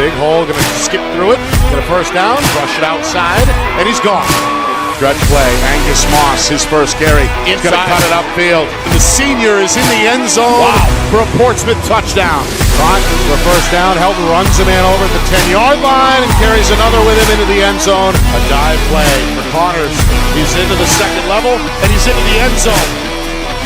big hole, going to skip through it, get a first down, rush it outside, and he's gone. Stretch play, Angus Moss, his first carry. He's going to cut it upfield. The senior is in the end zone for a Portsmouth touchdown. Caught for a first down. Helton runs a man over at the 10-yard line and carries another with him into the end zone. A dive play for Connors. He's into the second level, and he's into the end zone.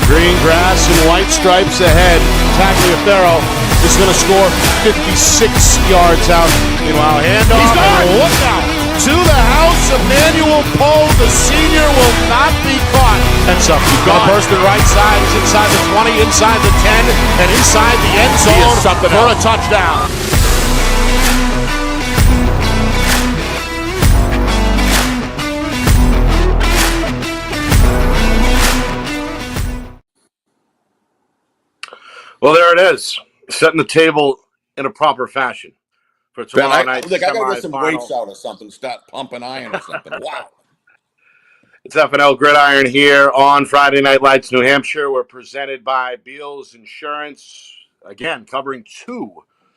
Green grass and white stripes ahead. Tagliaferro is going to score 56 yards out. Meanwhile, handoff. He's gone. Look out. To the house, Emmanuel Poe, the senior, will not be caught. That's up. He's got a burst to the right side. He's inside the 20, inside the 10, and inside the end zone for a touchdown. Well, there it is. Setting the table in a proper fashion. For tomorrow night, I gotta get some weights out or something. Start pumping iron or something. Wow. It's FNL Gridiron here on Friday Night Lights, New Hampshire. We're presented by Beals Insurance. Again, covering two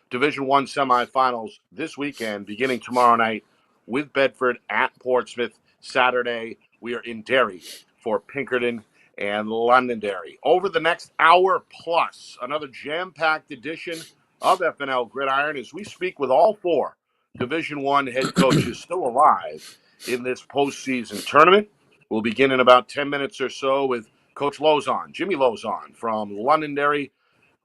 Division I semifinals this weekend, beginning tomorrow night with Bedford at Portsmouth. Saturday, we are in Derry for Pinkerton and Londonderry. Over the next hour plus, another jam-packed edition of FNL Gridiron as we speak with all four Division I head coaches still alive in this postseason tournament. We'll begin in about 10 minutes or so with Coach Lozon, Jimmy Lozon from Londonderry,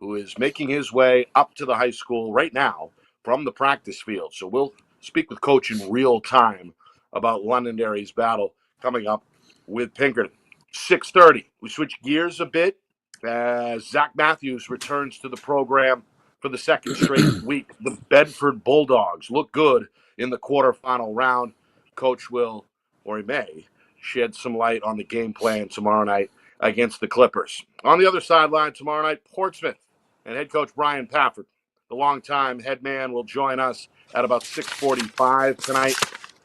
who is making his way up to the high school right now from the practice field. So we'll speak with Coach in real time about Londonderry's battle coming up with Pinkerton. 6:30. We switch gears a bit as Zach Matthews returns to the program for the second straight week. The Bedford Bulldogs look good in the quarterfinal round. Coach will, or he may, shed some light on the game plan tomorrow night against the Clippers. On the other sideline tomorrow night, Portsmouth and head coach Brian Pafford, the longtime head man, will join us at about 6:45 tonight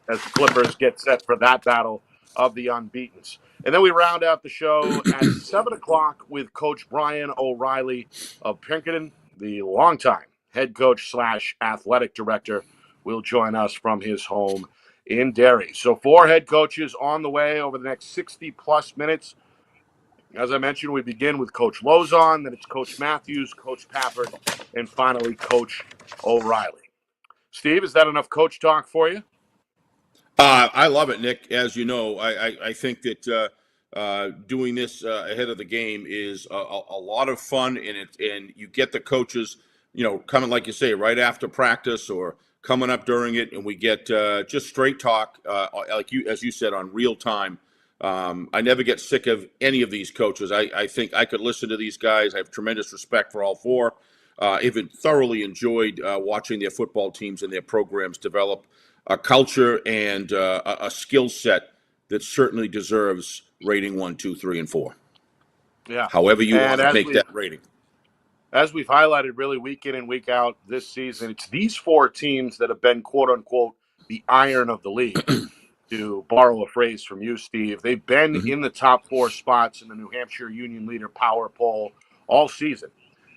as the Clippers get set for that battle of the unbeatens. And then we round out the show at 7 o'clock with Coach Brian O'Reilly of Pinkerton. The longtime head coach / athletic director will join us from his home in Derry. So four head coaches on the way over the next 60-plus minutes. As I mentioned, we begin with Coach Lozon, then it's Coach Matthews, Coach Pafford, and finally Coach O'Reilly. Steve, is that enough coach talk for you? I love it, Nick. As you know, I think that doing this ahead of the game is a lot of fun, and you get the coaches, coming, like you say, right after practice or coming up during it, and we get just straight talk, as you said, on real time. I never get sick of any of these coaches. I think I could listen to these guys. I have tremendous respect for all four. Even thoroughly enjoyed watching their football teams and their programs develop a culture and a skill set that certainly deserves rating 1, 2, 3, and 4. Yeah. However you want to make that rating. As we've highlighted really week in and week out this season, it's these four teams that have been, quote unquote, the iron of the league, to borrow a phrase from you, Steve. They've been in the top four spots in the New Hampshire Union Leader Power Poll all season.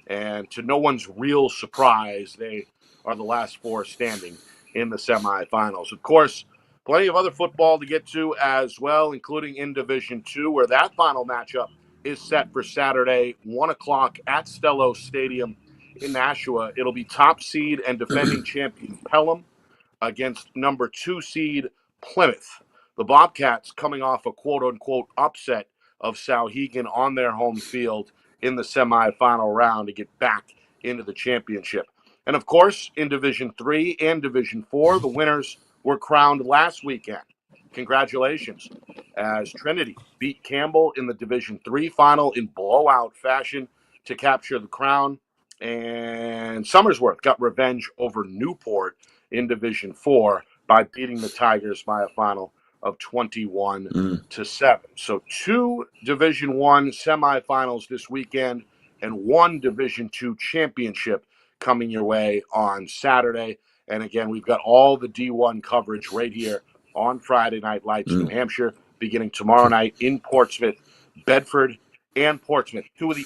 And to no one's real surprise, they are the last four standing in the semifinals. Of course, plenty of other football to get to as well, including in Division II, where that final matchup is set for Saturday, 1 o'clock at Stello Stadium in Nashua. It'll be top seed and defending champion Pelham against number 2 seed Plymouth. The Bobcats coming off a quote-unquote upset of Souhegan on their home field in the semifinal round to get back into the championship. And, of course, in Division III and Division IV, the winners were crowned last weekend. Congratulations, as Trinity beat Campbell in the Division III final in blowout fashion to capture the crown. And Somersworth got revenge over Newport in Division IV by beating the Tigers by a final of 21-7. So 2 Division I semifinals this weekend and 1 Division II championship coming your way on Saturday. And again, we've got all the D1 coverage right here on Friday Night Lights, New Hampshire, beginning tomorrow night in Portsmouth, Bedford, and Portsmouth. Two of the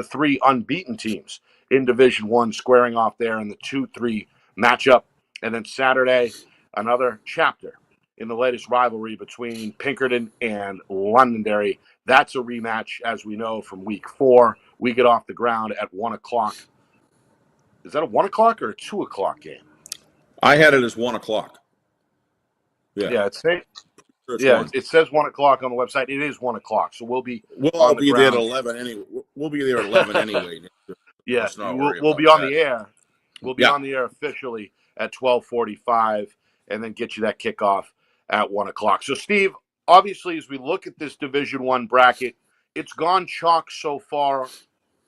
3 unbeaten teams in Division One, squaring off there in the 2-3 matchup. And then Saturday, another chapter in the latest rivalry between Pinkerton and Londonderry. That's a rematch, as we know, from Week 4. We get off the ground at 1 o'clock. Is that a 1 o'clock or a 2 o'clock game? I had it as 1 o'clock. Yeah, It's one. it says 1 o'clock on the website. It is 1 o'clock, so we'll be We'll on all the be there at ground. 11 anyway. We'll be there at 11 anyway. Yeah, Let's not worry we'll about be on that. the air. We'll be on the air officially at 12:45, and then get you that kickoff at 1 o'clock. So, Steve, obviously, as we look at this Division One bracket, it's gone chalk so far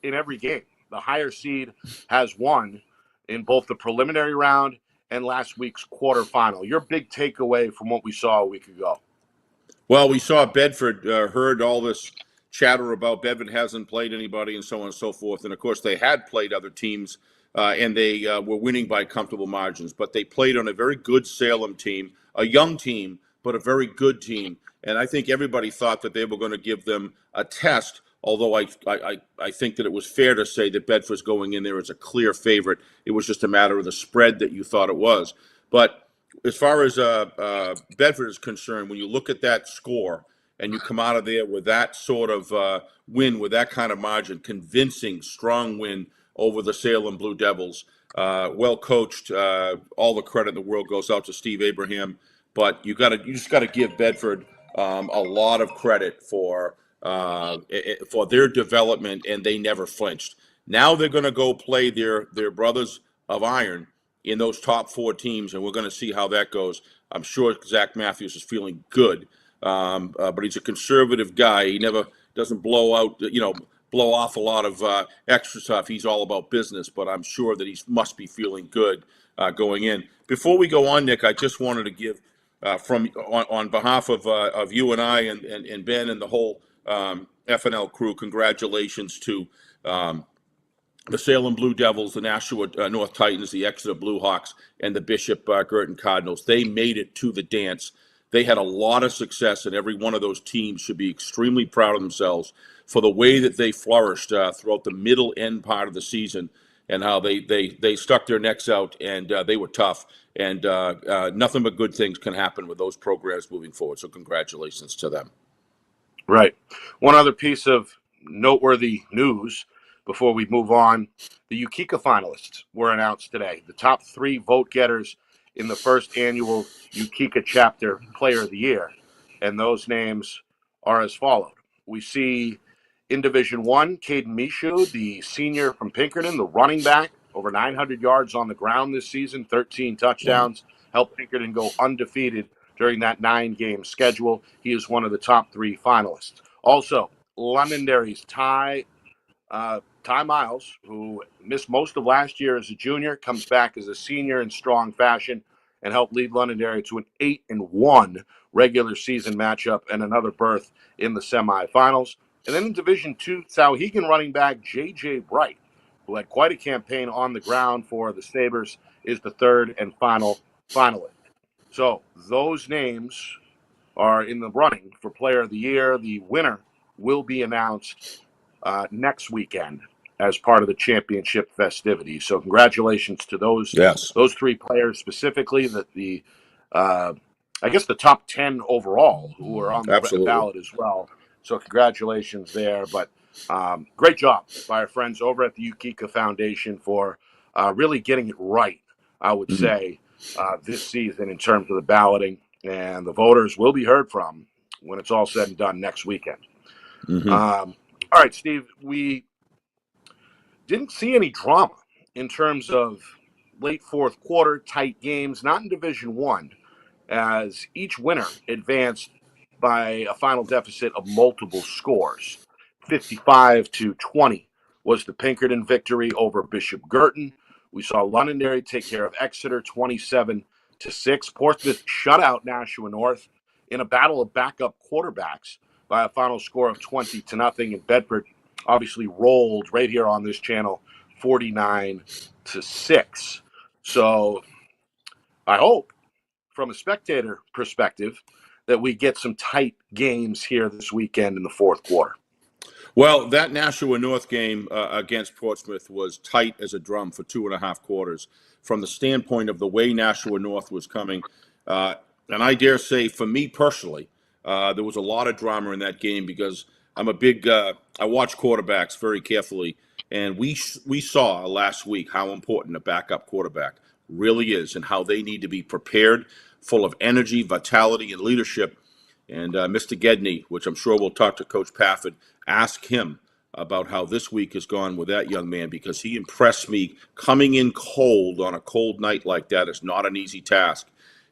in every game. The higher seed has won in both the preliminary round and last week's quarterfinal. Your big takeaway from what we saw a week ago? Well, we saw Bedford, heard all this chatter about Bedford hasn't played anybody and so on and so forth. And of course, they had played other teams and they were winning by comfortable margins. But they played on a very good Salem team, a young team, but a very good team. And I think everybody thought that they were going to give them a test. Although I think that it was fair to say that Bedford's going in there as a clear favorite. It was just a matter of the spread that you thought it was. But as far as Bedford is concerned, when you look at that score and you come out of there with that sort of win, with that kind of margin, convincing, strong win over the Salem Blue Devils, well coached, all the credit in the world goes out to Steve Abraham. But you just got to give Bedford a lot of credit for their development, and they never flinched. Now they're going to go play their brothers of iron in those top 4 teams, and we're going to see how that goes. I'm sure Zach Matthews is feeling good, but he's a conservative guy. He never doesn't blow off a lot of extra stuff. He's all about business, but I'm sure that he must be feeling good going in. Before we go on, Nick, I just wanted to give on behalf of you and I and Ben and the whole FNL crew, congratulations to the Salem Blue Devils, the Nashua North Titans, the Exeter Blue Hawks, and the Bishop Girton Cardinals. They made it to the dance. They had a lot of success, and every one of those teams should be extremely proud of themselves for the way that they flourished throughout the middle end part of the season, and how they stuck their necks out, and they were tough. And nothing but good things can happen with those programs moving forward. So congratulations to them. Right. One other piece of noteworthy news before we move on. The Ukeka finalists were announced today. The top 3 vote getters in the first annual Ukeka chapter Player of the Year. And those names are as followed. We see in Division One, Caden Michaud, the senior from Pinkerton, the running back, over 900 yards on the ground this season, 13 touchdowns, helped Pinkerton go undefeated during that 9-game schedule. He is one of the top 3 finalists. Also, Londonderry's Ty Miles, who missed most of last year as a junior, comes back as a senior in strong fashion and helped lead Londonderry to an 8-1 regular season matchup and another berth in the semifinals. And then in Division Two, Souhegan running back J.J. Bright, who had quite a campaign on the ground for the Sabres, is the third and final finalist. So those names are in the running for Player of the Year. The winner will be announced next weekend as part of the championship festivities. So congratulations to those 3 players specifically. I guess the top 10 overall who are on the ballot as well. So congratulations there. But great job by our friends over at the Ukeka Foundation for really getting it right, I would say, this season in terms of the balloting. And the voters will be heard from when it's all said and done next weekend. All right, Steve, we didn't see any drama in terms of late fourth quarter, tight games, not in Division One, as each winner advanced by a final deficit of multiple scores. 55-20 was the Pinkerton victory over Bishop Girton. We saw Londonderry take care of Exeter 27-6. Portsmouth shut out Nashua North in a battle of backup quarterbacks by a final score of 20-0. And Bedford obviously rolled right here on this channel 49-6. So I hope, from a spectator perspective, that we get some tight games here this weekend in the fourth quarter. Well, that Nashua North game against Portsmouth was tight as a drum for 2.5 quarters. From the standpoint of the way Nashua North was coming, and I dare say, for me personally, there was a lot of drama in that game because I'm a big. I watch quarterbacks very carefully, and we saw last week how important a backup quarterback really is, and how they need to be prepared, full of energy, vitality, and leadership. And Mr. Gedney, which I'm sure we'll talk to Coach Pafford, ask him about how this week has gone with that young man, because he impressed me. Coming in cold on a cold night like that is not an easy task.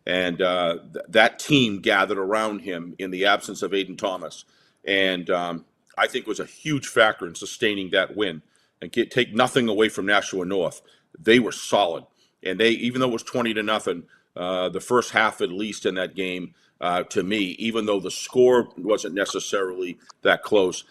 And that team gathered around him in the absence of Aiden Thomas. And I think was a huge factor in sustaining that win. And take nothing away from Nashua North. They were solid. And even though it was 20-0, the first half at least in that game, to me, even though the score wasn't necessarily that close,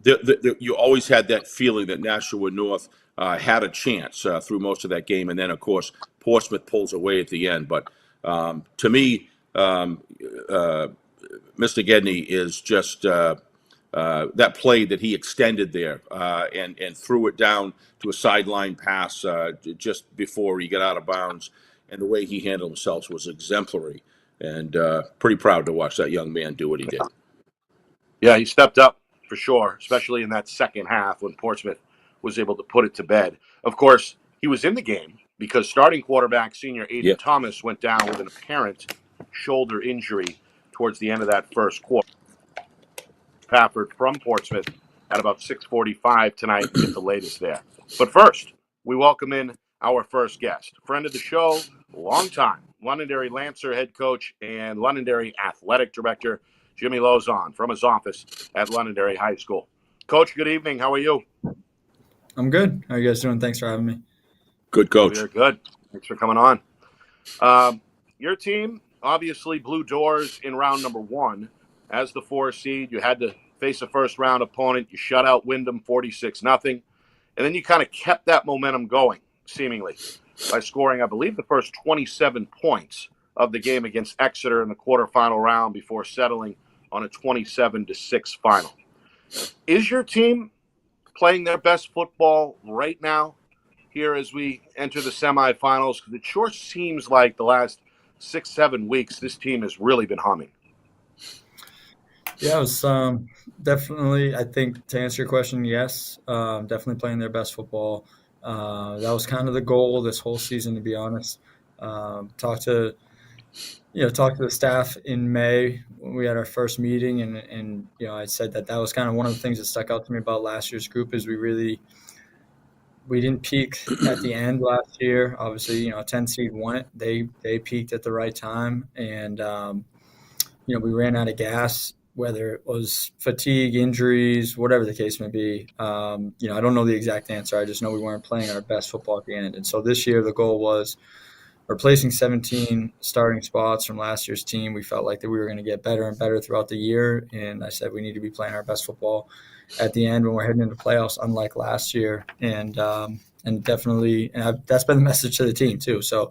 you always had that feeling that Nashua North had a chance through most of that game. And then, of course, Portsmouth pulls away at the end. But to me, Mr. Gedney is just that play that he extended there and threw it down to a sideline pass just before he got out of bounds. And the way he handled himself was exemplary. And pretty proud to watch that young man do what he did. Yeah, he stepped up for sure, especially in that second half when Portsmouth was able to put it to bed. Of course, he was in the game because starting quarterback senior Aiden Thomas went down with an apparent shoulder injury towards the end of that first quarter. Pafford from Portsmouth at about 6:45 tonight to get the latest there. But first, we welcome in our first guest, friend of the show, longtime Londonderry Lancer head coach and Londonderry athletic director, Jimmy Lozon, from his office at Londonderry High School. Coach, good evening. How are you? I'm good. How are you guys doing? Thanks for having me. Good, Coach. We're good. Thanks for coming on. Your team obviously blew doors in round number 1. As the 4 seed, you had to face a first-round opponent. You shut out Wyndham 46-0. And then you kind of kept that momentum going, seemingly, by scoring, I believe, the first 27 points of the game against Exeter in the quarterfinal round before settling on a 27-6 final. Is your team playing their best football right now here as we enter the semifinals? Because it sure seems like the last 6-7 weeks, this team has really been humming. Yeah, it was definitely, I think, to answer your question, yes, definitely playing their best football. That was kind of the goal this whole season, to be honest. Talked to the staff in May when we had our first meeting, and I said that was kind of one of the things that stuck out to me about last year's group is we didn't peak at the end last year. Obviously, 10 seed won it. They peaked at the right time, and we ran out of gas, whether it was fatigue, injuries, whatever the case may be. I don't know the exact answer. I just know we weren't playing our best football at the end. And so this year the goal was replacing 17 starting spots from last year's team. We felt like that we were going to get better and better throughout the year. And I said we need to be playing our best football at the end when we're heading into playoffs, unlike last year. And definitely, that's been the message to the team too. So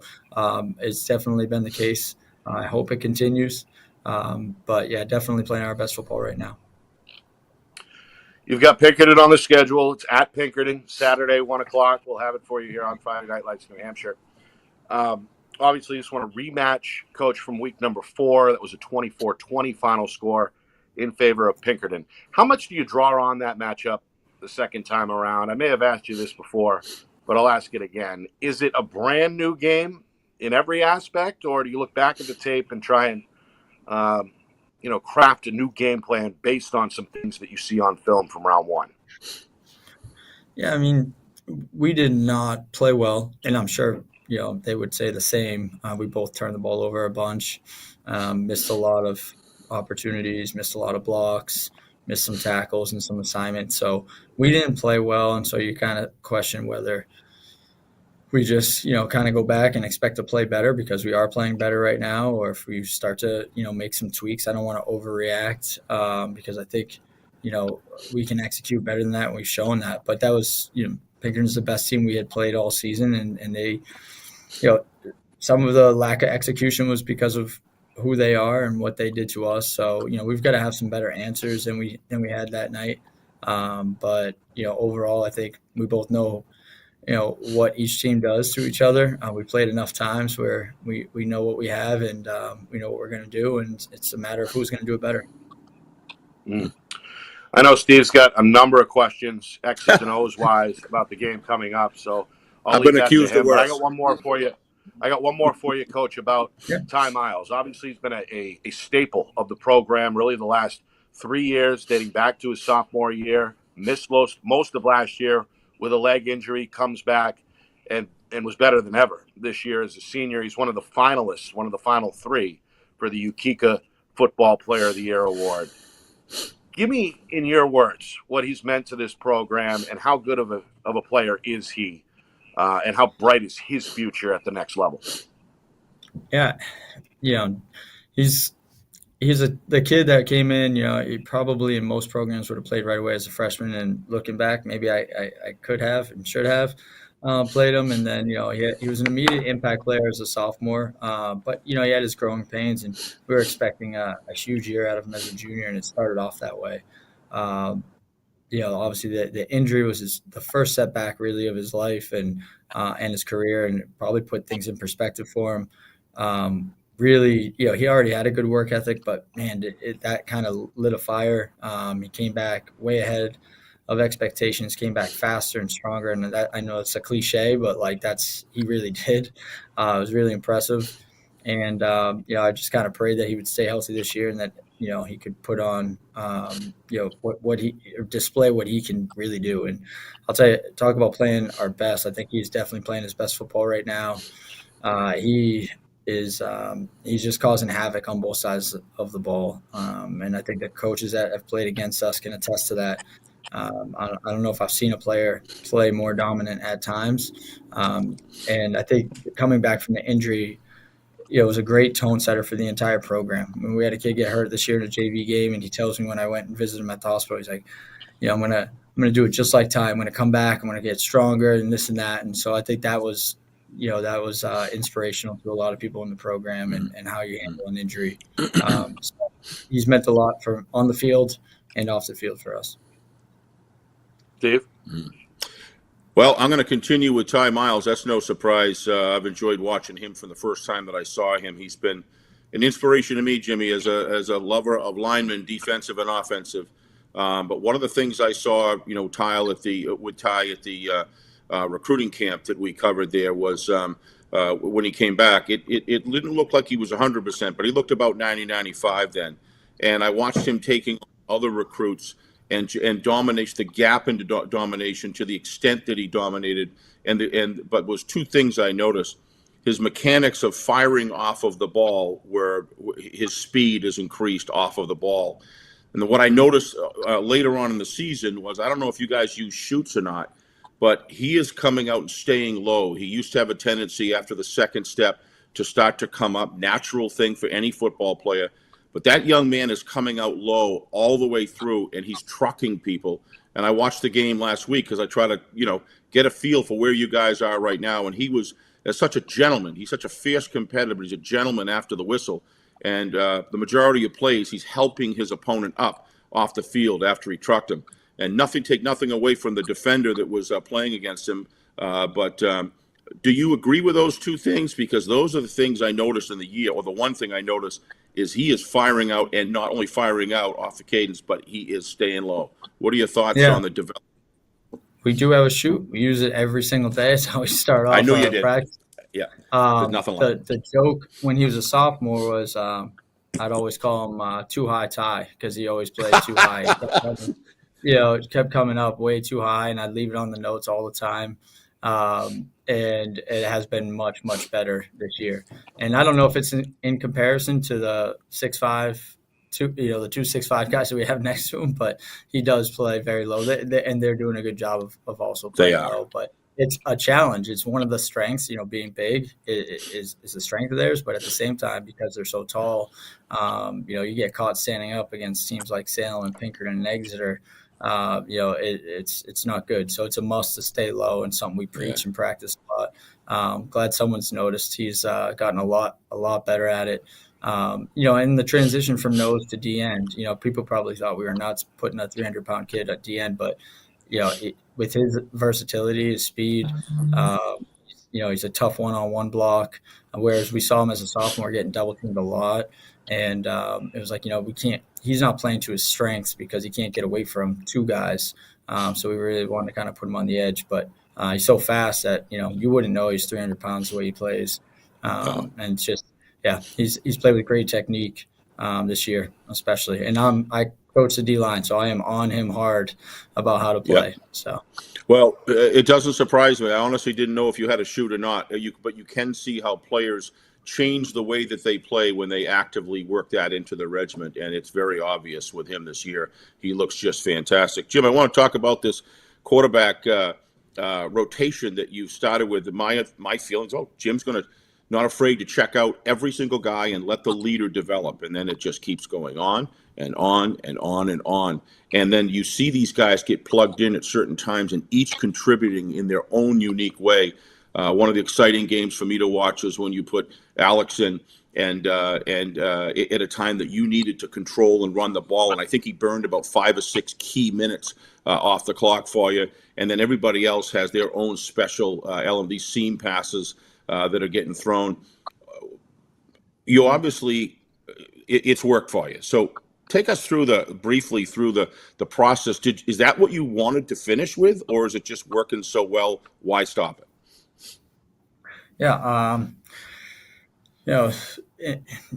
it's definitely been the case. I hope it continues. But yeah, definitely playing our best football right now. You've got Pinkerton on the schedule. It's at Pinkerton, Saturday, 1 o'clock. We'll have it for you here on Friday Night Lights, New Hampshire. Obviously, you just want to rematch, Coach, from week number 4. That was a 24-20 final score in favor of Pinkerton. How much do you draw on that matchup the second time around? I may have asked you this before, but I'll ask it again. Is it a brand new game in every aspect, or do you look back at the tape and try and craft a new game plan based on some things that you see on film from round 1? Yeah, I mean, we did not play well, and I'm sure, they would say the same. We both turned the ball over a bunch, missed a lot of opportunities, missed a lot of blocks, missed some tackles and some assignments. So we didn't play well, and so you kind of question whether we just, kind of go back and expect to play better because we are playing better right now, or if we start to, make some tweaks. I don't want to overreact because I think, we can execute better than that, and we've shown that. But that was, Pinkerton's the best team we had played all season, and they, some of the lack of execution was because of who they are and what they did to us. So, we've got to have some better answers than we had that night. But, overall, I think we both know, what each team does to each other. We played enough times where we know what we have, and we know what we're going to do, and it's a matter of who's going to do it better. I know Steve's got a number of questions, X's and O's wise, about the game coming up. So I'll leave that to him. But I got one more for you. Coach, about Ty Miles. Obviously, he's been a staple of the program, really the last 3 years, dating back to his sophomore year. Missed most of last year with a leg injury, comes back and was better than ever this year as a senior. He's one of the finalists, one of the final 3 for the Ukeka Football Player of the Year award. Give me, in your words, what he's meant to this program and how good of a player is he, and how bright is his future at the next level. Yeah, he's the kid that came in. He probably in most programs would have played right away as a freshman. And looking back, maybe I could have and should have played him. And then he was an immediate impact player as a sophomore. But he had his growing pains, and we were expecting a huge year out of him as a junior, and it started off that way. Obviously the injury was the first setback really of his life and his career, and it probably put things in perspective for him. Really, he already had a good work ethic, but man, that kind of lit a fire. He came back way ahead of expectations, came back faster and stronger. And that, I know it's a cliche, but he really did. It was really impressive. And, I just kind of prayed that he would stay healthy this year and that, he could put on, display what he can really do. And I'll tell you, talk about playing our best. I think he's definitely playing his best football right now. He's just causing havoc on both sides of the ball. And I think the coaches that have played against us can attest to that. I don't know if I've seen a player play more dominant at times. And I think coming back from the injury, it was a great tone setter for the entire program. I mean, we had a kid get hurt this year in a JV game, and he tells me when I went and visited him at the hospital, he's like, I'm gonna do it just like Ty. I'm gonna come back. I'm gonna get stronger and this and that. And so I think that was inspirational to a lot of people in the program and how you handle an injury. So he's meant a lot for on the field and off the field for us. Steve? Well, I'm going to continue with Ty Miles. That's no surprise. I've enjoyed watching him from the first time that I saw him. He's been an inspiration to me, Jimmy, as a lover of linemen, defensive and offensive. But one of the things I saw, Ty at the recruiting camp that we covered there was when he came back. It didn't look like he was 100%, but he looked about 90-95 then. And I watched him taking other recruits and dominates the gap into domination to the extent that he dominated. But was 2 things I noticed. His mechanics of firing off of the ball, where his speed is increased off of the ball. And what I noticed later on in the season was, I don't know if you guys use chutes or not, but he is coming out and staying low. He used to have a tendency after the second step to start to come up, natural thing for any football player. But that young man is coming out low all the way through, and he's trucking people. And I watched the game last week because I try to, get a feel for where you guys are right now. And he was such a gentleman. He's such a fierce competitor, but he's a gentleman after the whistle. And the majority of plays, he's helping his opponent up off the field after he trucked him. And take nothing away from the defender that was playing against him. But do you agree with those 2 things? Because those are the things I noticed in the year, or the one thing I noticed is he is firing out, and not only firing out off the cadence, but he is staying low. What are your thoughts on the development? We do have a chute. We use it every single day. That's how we start off. I know you did. Practice. Yeah. Nothing like the joke when he was a sophomore was I'd always call him Too High Ty, because he always played too high. It kept coming up way too high, and I'd leave it on the notes all the time. And it has been much, much better this year. And I don't know if it's in comparison to the 6'5", the 265 guys that we have next to him, but he does play very low. And they're doing a good job of also playing low. But it's a challenge. It's one of the strengths. Being big is a strength of theirs, but at the same time, because they're so tall, you get caught standing up against teams like Salem and Pinkerton and Exeter. It's not good. So it's a must to stay low, and something we preach and practice a lot. Glad someone's noticed. He's gotten a lot better at it. In the transition from nose to D end, people probably thought we were nuts putting a 300-pound kid at D end, but with his versatility, his speed, he's a tough one-on-one block. Whereas we saw him as a sophomore getting double teamed a lot, and it was like we can't. He's not playing to his strengths because he can't get away from two guys. So we really wanted to kind of put him on the edge, but he's so fast that you wouldn't know he's 300 pounds the way he plays, and it's just he's played with great technique this year, especially. And I coach the D line, so I am on him hard about how to play. Yeah. So. Well, it doesn't surprise me. I honestly didn't know if you had a shoot or not. But you can see how players change the way that they play when they actively work that into the regiment, and it's very obvious with him this year. He looks just fantastic. Jim, I want to talk about this quarterback rotation that you started with. My feelings, Jim's going to not afraid to check out every single guy and let the leader develop, and then it just keeps going on and on and on and on. And then you see these guys get plugged in at certain times and each contributing in their own unique way. One of the exciting games for me to watch was when you put Alex in and at a time that you needed to control and run the ball. And I think he burned about 5 or 6 key minutes off the clock for you. And then everybody else has their own special LMD seam passes that are getting thrown. You obviously, it's worked for you. So take us briefly through the process. Is that what you wanted to finish with, or is it just working so well? Why stop it? Yeah,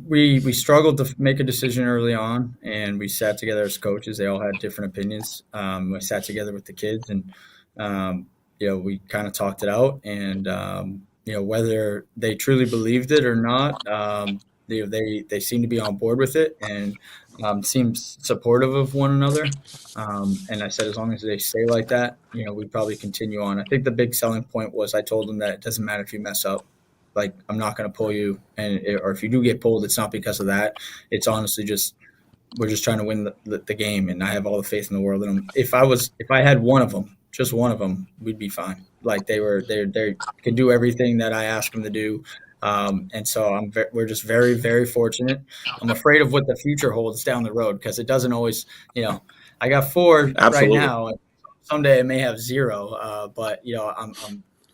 we struggled to make a decision early on, and we sat together as coaches. They all had different opinions. We sat together with the kids, and we kind of talked it out. And whether they truly believed it or not, they seem to be on board with it and seems supportive of one another. And I said, as long as they stay like that, we'd probably continue on. I think the big selling point was I told them that it doesn't matter if you mess up. Like, I'm not going to pull you, or if you do get pulled, it's not because of that. It's honestly just we're just trying to win the game, and I have all the faith in the world in them. If I had one of them, just one of them, we'd be fine. Like they can do everything that I ask them to do. And so we're just very, very fortunate. I'm afraid of what the future holds down the road, because it doesn't always, I got 4 Absolutely. right now. And someday I may have 0. But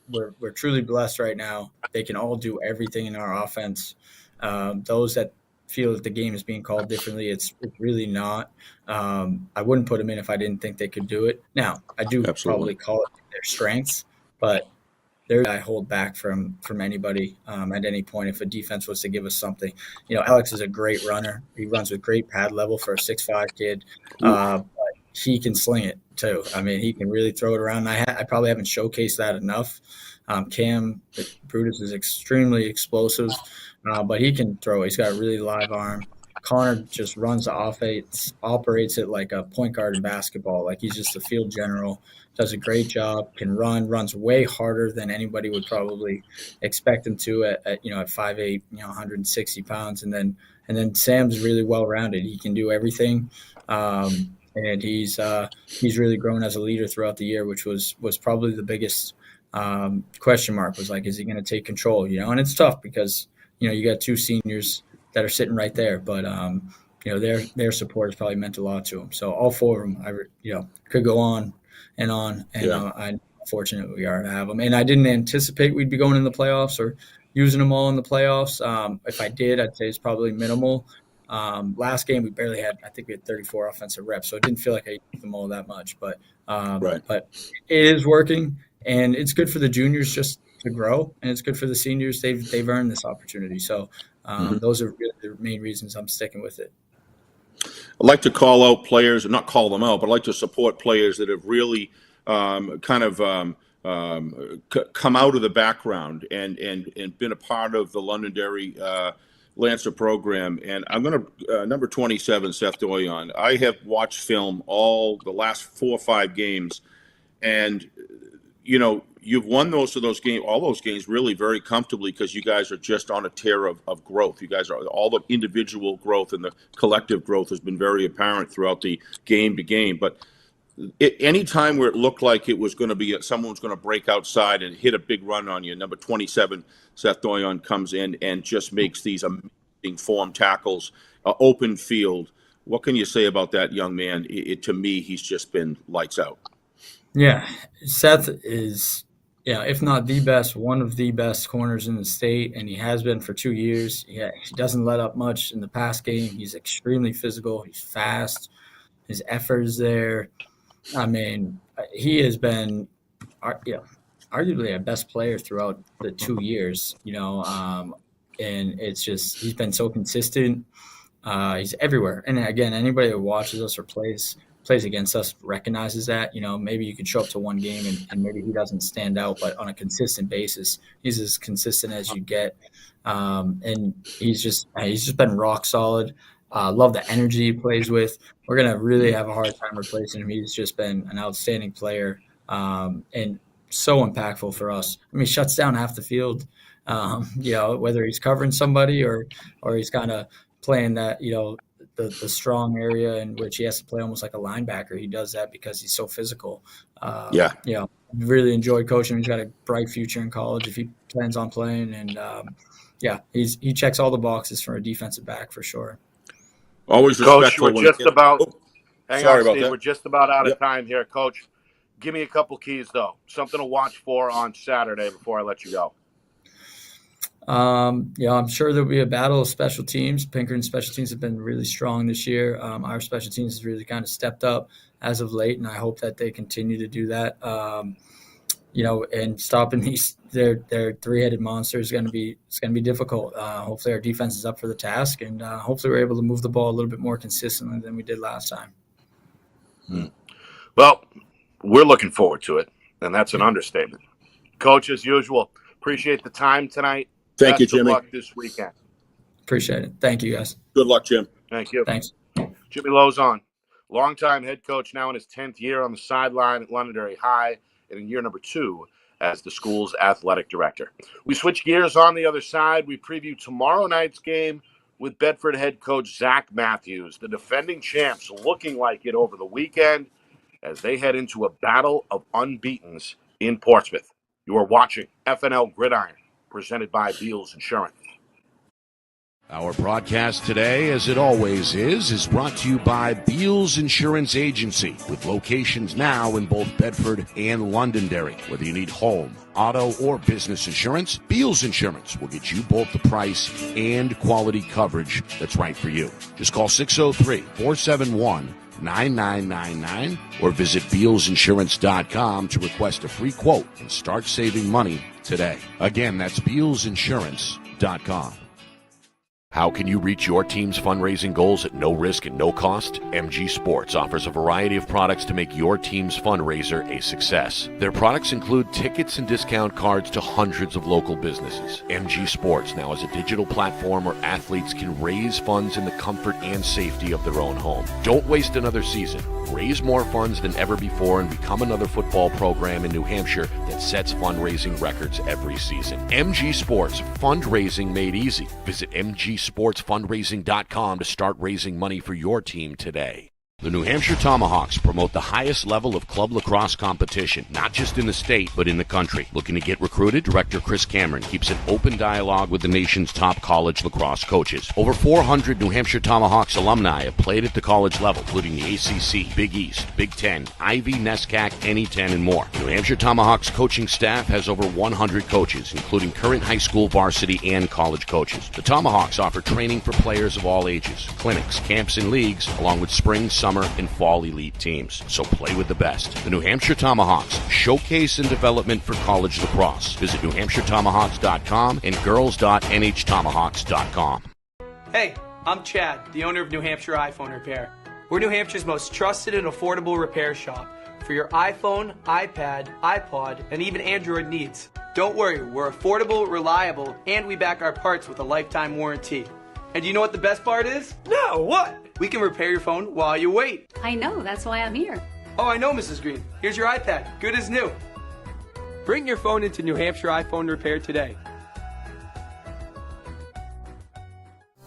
we're truly blessed right now. They can all do everything in our offense. Those that feel that the game is being called differently, it's really not. I wouldn't put them in if I didn't think they could do it. Now, I do probably call it their strengths, but I hold back from anybody at any point if a defense was to give us something. Alex is a great runner. He runs with great pad level for a 6'5" kid. But he can sling it too. I mean, he can really throw it around. I probably haven't showcased that enough. Cam Brutus is extremely explosive, but he can throw. He's got a really live arm. Connor just runs the offense, operates it like a point guard in basketball. Like, he's just a field general, does a great job, can runs way harder than anybody would probably expect him to at 5'8", 160 pounds. And then Sam's really well-rounded. He can do everything. And he's really grown as a leader throughout the year, which was probably the biggest question mark, was like, is he going to take control? And it's tough because, you got 2 seniors that are sitting right there, but their support has probably meant a lot to them. So all 4 of them, could go on and on, and I'm fortunate we are to have them. And I didn't anticipate we'd be going in the playoffs or using them all in the playoffs. If I did, I'd say it's probably minimal. Last game we barely had. I think we had 34 offensive reps, so it didn't feel like I used them all that much. But but it is working, and it's good for the juniors just to grow, and it's good for the seniors. They've earned this opportunity. So. Those are really the main reasons I'm sticking with it. I'd like to call out players, not call them out, but I'd like to support players that have really come out of the background and been a part of the Londonderry Lancer program. And I'm going to number 27, Seth Doyon. I have watched film all the last 4 or 5 games, and you've won all those games really very comfortably, because you guys are just on a tear of growth. You guys all the individual growth and the collective growth has been very apparent throughout the game to game. But any time where it looked like it was going to be someone was going to break outside and hit a big run on you, number 27, Seth Doyon, comes in and just makes these amazing form tackles, open field. What can you say about that young man? To me, he's just been lights out. Yeah, Seth is, if not the best, one of the best corners in the state, and he has been for 2 years. Yeah, he doesn't let up much in the pass game. He's extremely physical. He's fast. His effort is there. I mean, he has been, arguably our best player throughout the 2 years. And it's just he's been so consistent. He's everywhere. And again, anybody that watches us or plays against us recognizes that. Maybe you could show up to one game and maybe he doesn't stand out, but on a consistent basis, he's as consistent as you get. And he's just been rock solid. Love the energy he plays with. We're going to really have a hard time replacing him. He's just been an outstanding player and so impactful for us. I mean, he shuts down half the field, whether he's covering somebody or he's kind of playing that, the strong area in which he has to play almost like a linebacker. He does that because he's so physical. Really enjoyed coaching him. He's got a bright future in college if he plans on playing. And, he checks all the boxes for a defensive back for sure. Always respectful. Coach, we're just about that. We're just about out of time here, Coach. Give me a couple keys, though. Something to watch for on Saturday before I let you go. I'm sure there'll be a battle of special teams. Pinkerton special teams have been really strong this year. Our special teams has really kind of stepped up as of late, and I hope that they continue to do that. And stopping their three-headed monster is going to be difficult. Hopefully our defense is up for the task, and hopefully we're able to move the ball a little bit more consistently than we did last time. Well, we're looking forward to it, and that's an understatement. Coach, as usual, appreciate the time tonight. Thank you, Best of Jimmy. luck this weekend. Appreciate it. Thank you, guys. Good luck, Jim. Thank you. Thanks. Jimmy Lozon, longtime head coach, now in his 10th year on the sideline at Londonderry High, and in year number 2 as the school's athletic director. We switch gears on the other side. We preview tomorrow night's game with Bedford head coach Zach Matthews, the defending champs looking like it over the weekend as they head into a battle of unbeatens in Portsmouth. You are watching FNL Gridiron, presented by Beals Insurance. Our broadcast today, as it always is brought to you by Beals Insurance Agency, with locations now in both Bedford and Londonderry. Whether you need home, auto, or business insurance, Beals Insurance will get you both the price and quality coverage that's right for you. Just call 603-471-9999 or visit BealsInsurance.com to request a free quote and start saving money today. Again, that's BealsInsurance.com. How can you reach your team's fundraising goals at no risk and no cost? MG Sports offers a variety of products to make your team's fundraiser a success. Their products include tickets and discount cards to hundreds of local businesses. MG Sports now has a digital platform where athletes can raise funds in the comfort and safety of their own home. Don't waste another season. Raise more funds than ever before and become another football program in New Hampshire that sets fundraising records every season. MG Sports, fundraising made easy. Visit mgsportsfundraising.com to start raising money for your team today. The New Hampshire Tomahawks promote the highest level of club lacrosse competition, not just in the state, but in the country. Looking to get recruited? Director Chris Cameron keeps an open dialogue with the nation's top college lacrosse coaches. Over 400 New Hampshire Tomahawks alumni have played at the college level, including the ACC, Big East, Big Ten, Ivy, NESCAC, NE10, and more. The New Hampshire Tomahawks coaching staff has over 100 coaches, including current high school varsity and college coaches. The Tomahawks offer training for players of all ages, clinics, camps, and leagues, along with spring, summer, and fall elite teams. So play with the best. The New Hampshire Tomahawks, showcase and development for college lacrosse. Visit NewHampshireTomahawks.com and girls.nhtomahawks.com. Hey, I'm Chad, the owner of New Hampshire iPhone Repair. We're New Hampshire's most trusted and affordable repair shop for your iPhone, iPad, iPod, and even Android needs. Don't worry, we're affordable, reliable, and we back our parts with a lifetime warranty. And do you know what the best part is? No, what? We can repair your phone while you wait. I know, that's why I'm here. Oh, I know, Mrs. Green. Here's your iPad, good as new. Bring your phone into New Hampshire iPhone Repair today.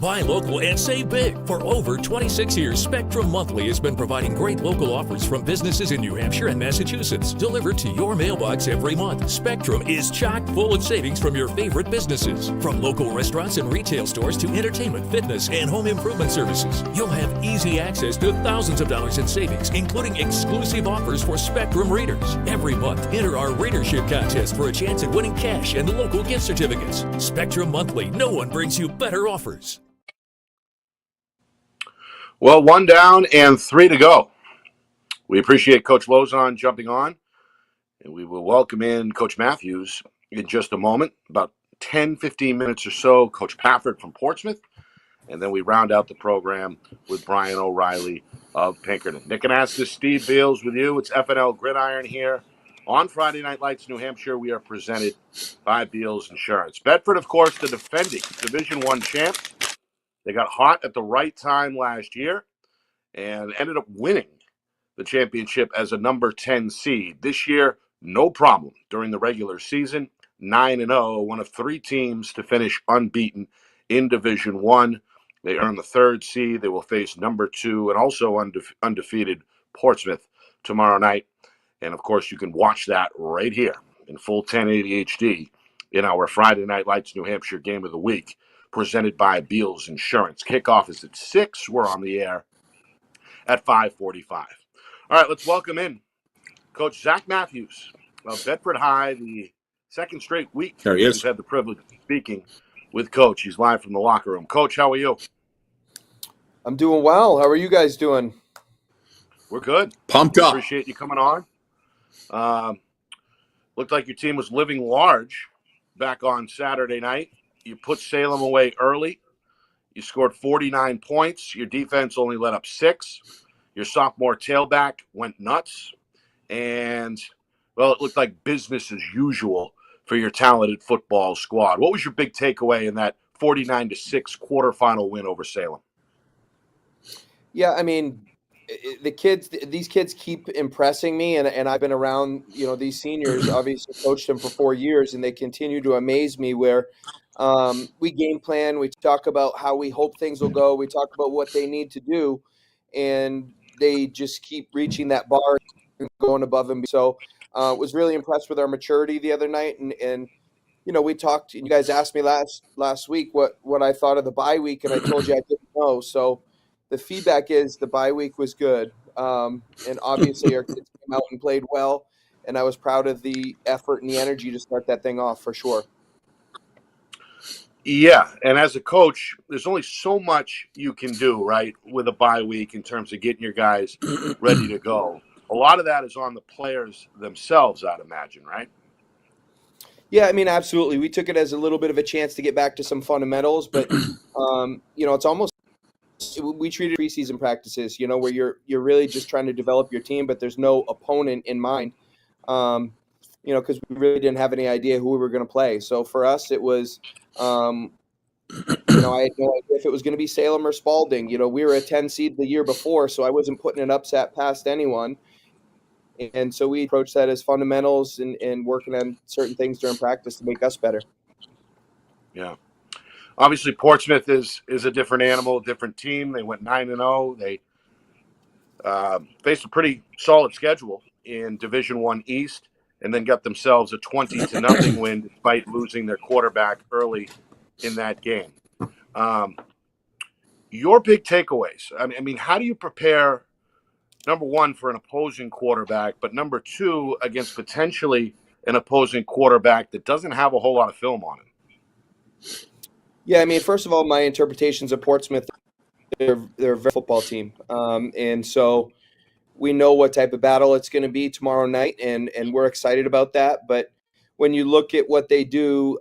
Buy local and save big. For over 26 years, Spectrum Monthly has been providing great local offers from businesses in New Hampshire and Massachusetts, delivered to your mailbox every month. Spectrum is chock full of savings from your favorite businesses. From local restaurants and retail stores to entertainment, fitness, and home improvement services. You'll have easy access to thousands of dollars in savings, including exclusive offers for Spectrum readers. Every month, enter our readership contest for a chance at winning cash and local gift certificates. Spectrum Monthly, no one brings you better offers. Well, 1 down and 3 to go. We appreciate Coach Lozon jumping on, and we will welcome in Coach Matthews in just a moment, about 10, 15 minutes or so. Coach Pafford from Portsmouth, and then we round out the program with Brian O'Reilly of Pinkerton. Nick and Astis, Steve Beals with you. It's FNL Gridiron here on Friday Night Lights, New Hampshire. We are presented by Beals Insurance. Bedford, of course, the defending Division I champs. They got hot at the right time last year and ended up winning the championship as a number 10 seed. This year, no problem during the regular season. 9-0, one of 3 teams to finish unbeaten in Division I. They earn the 3rd seed. They will face number 2 and also undefeated Portsmouth tomorrow night. And, of course, you can watch that right here in full 1080 HD in our Friday Night Lights New Hampshire Game of the Week, presented by Beals Insurance. Kickoff is at 6. We're on the air at 5:45. All right, let's welcome in Coach Zach Matthews of Bedford High, the second straight week There he is. we've had the privilege of speaking with Coach. He's live from the locker room. Coach, how are you? I'm doing well. How are you guys doing? We're good. Pumped up. Appreciate you coming on. Looked like your team was living large back on Saturday night. You put Salem away early. You scored 49 points. Your defense only let up 6. Your sophomore tailback went nuts. And, well, it looked like business as usual for your talented football squad. What was your big takeaway in that 49-6 quarterfinal win over Salem? Yeah, I mean, these kids keep impressing me, and I've been around, these seniors, obviously coached them for 4 years, and they continue to amaze me where we game plan, we talk about how we hope things will go, we talk about what they need to do, and they just keep reaching that bar and going above and so was really impressed with our maturity the other night, and we talked, you guys asked me last week what I thought of the bye week, and I told you I didn't know. So the feedback is the bye week was good. And obviously our kids came out and played well, and I was proud of the effort and the energy to start that thing off for sure. Yeah, and as a coach, there's only so much you can do, right, with a bye week in terms of getting your guys ready to go. A lot of that is on the players themselves, I'd imagine, right? Yeah, I mean, absolutely. We took it as a little bit of a chance to get back to some fundamentals, but it's almost we treated preseason practices, where you're really just trying to develop your team, but there's no opponent in mind, because we really didn't have any idea who we were going to play. So for us, it was, I had no idea if it was going to be Salem or Spalding. We were a 10 seed the year before, so I wasn't putting an upset past anyone. And so we approached that as fundamentals and working on certain things during practice to make us better. Yeah. Obviously, Portsmouth is a different animal, different team. They went 9-0. They faced a pretty solid schedule in Division I East, and then got themselves a 20-0 win despite losing their quarterback early in that game. Your big takeaways. I mean, how do you prepare, number one, for an opposing quarterback, but number two, against potentially an opposing quarterback that doesn't have a whole lot of film on him? Yeah, I mean, first of all, my interpretations of Portsmouth, they're a very football team. And so we know what type of battle it's going to be tomorrow night, and we're excited about that. But when you look at what they do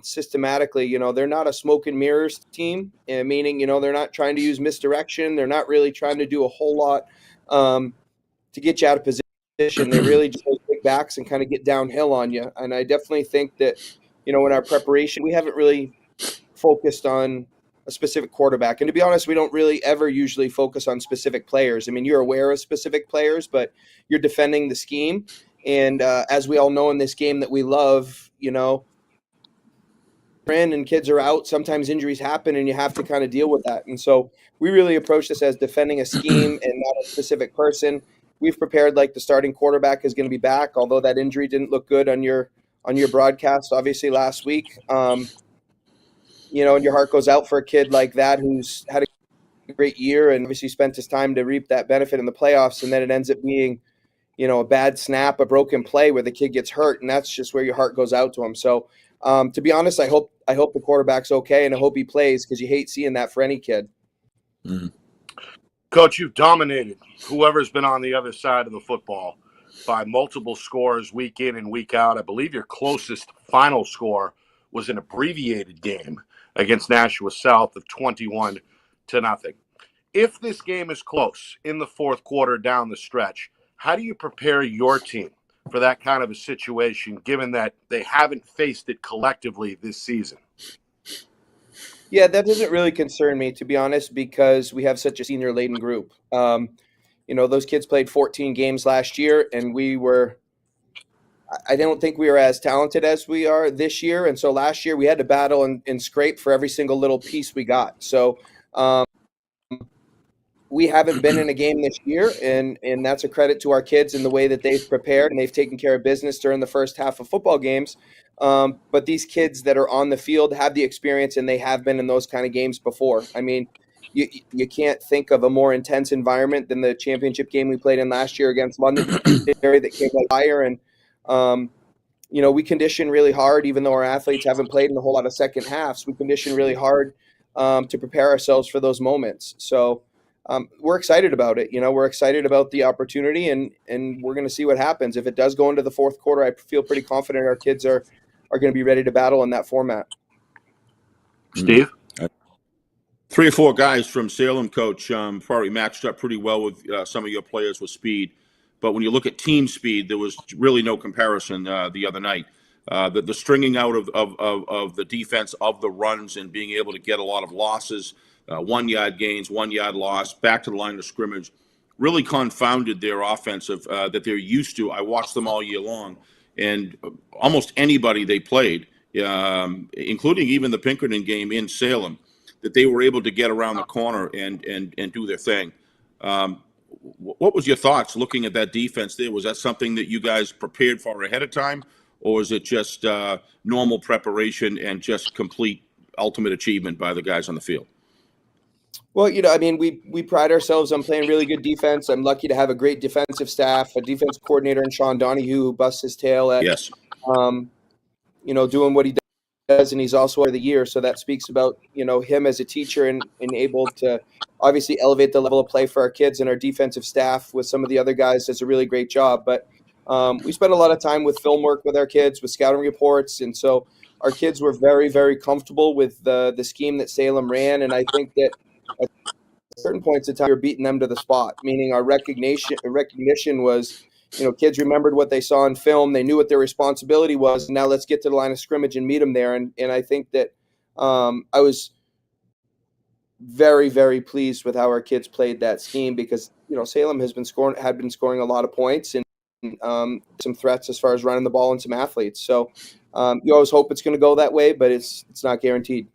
systematically, they're not a smoke and mirrors team, meaning, they're not trying to use misdirection. They're not really trying to do a whole lot to get you out of position. They really just take backs and kind of get downhill on you. And I definitely think that, in our preparation, we haven't really focused on a specific quarterback. And to be honest, we don't really ever usually focus on specific players. I mean, you're aware of specific players, but you're defending the scheme. And as we all know in this game that we love, in and kids are out, sometimes injuries happen and you have to kind of deal with that. And so we really approach this as defending a scheme and not a specific person. We've prepared like the starting quarterback is going to be back, although that injury didn't look good on your broadcast, obviously last week. And your heart goes out for a kid like that who's had a great year and obviously spent his time to reap that benefit in the playoffs, and then it ends up being a bad snap, a broken play where the kid gets hurt, and that's just where your heart goes out to him. So to be honest, I hope the quarterback's okay, and I hope he plays, because you hate seeing that for any kid. Mm-hmm. Coach, you've dominated whoever's been on the other side of the football by multiple scores week in and week out. I believe your closest final score was an abbreviated game against Nashua South of 21-0. If this game is close in the fourth quarter down the stretch, how do you prepare your team for that kind of a situation, given that they haven't faced it collectively this season? Yeah, that doesn't really concern me, to be honest, because we have such a senior-laden group. Those kids played 14 games last year, and I don't think we were as talented as we are this year. And so last year we had to battle and scrape for every single little piece we got. So we haven't been in a game this year, and that's a credit to our kids and the way that they've prepared and they've taken care of business during the first half of football games. But these kids that are on the field have the experience, and they have been in those kind of games before. I mean, you can't think of a more intense environment than the championship game we played in last year against Londonderry that came like fire. And, we condition really hard, even though our athletes haven't played in a whole lot of second halves. We condition really hard to prepare ourselves for those moments. So we're excited about it. We're excited about the opportunity, and we're going to see what happens. If it does go into the fourth quarter, I feel pretty confident our kids are going to be ready to battle in that format. Steve? 3 or 4 guys from Salem, Coach, probably matched up pretty well with some of your players with speed. But when you look at team speed, there was really no comparison the other night. The stringing out of the defense of the runs and being able to get a lot of losses, 1-yard gains, 1-yard loss, back to the line of scrimmage, really confounded their offensive that they're used to. I watched them all year long, and almost anybody they played, including even the Pinkerton game in Salem, that they were able to get around the corner and do their thing. What was your thoughts looking at that defense there? Was that something that you guys prepared for ahead of time, or is it just normal preparation and just complete ultimate achievement by the guys on the field? Well, we pride ourselves on playing really good defense. I'm lucky to have a great defensive staff, a defense coordinator in Sean Donahue who busts his tail at, yes, doing what he does, and he's also of the year. So that speaks about, him as a teacher and able to obviously elevate the level of play for our kids, and our defensive staff with some of the other guys does a really great job. But we spend a lot of time with film work with our kids, with scouting reports, and so our kids were very, very comfortable with the scheme that Salem ran, and I think that at certain points in time, we were beating them to the spot, meaning our recognition was, kids remembered what they saw in film. They knew what their responsibility was. Now let's get to the line of scrimmage and meet them there. And I think that I was very, very pleased with how our kids played that scheme, because, Salem had been scoring a lot of points and some threats as far as running the ball and some athletes. So you always hope it's going to go that way, but it's not guaranteed.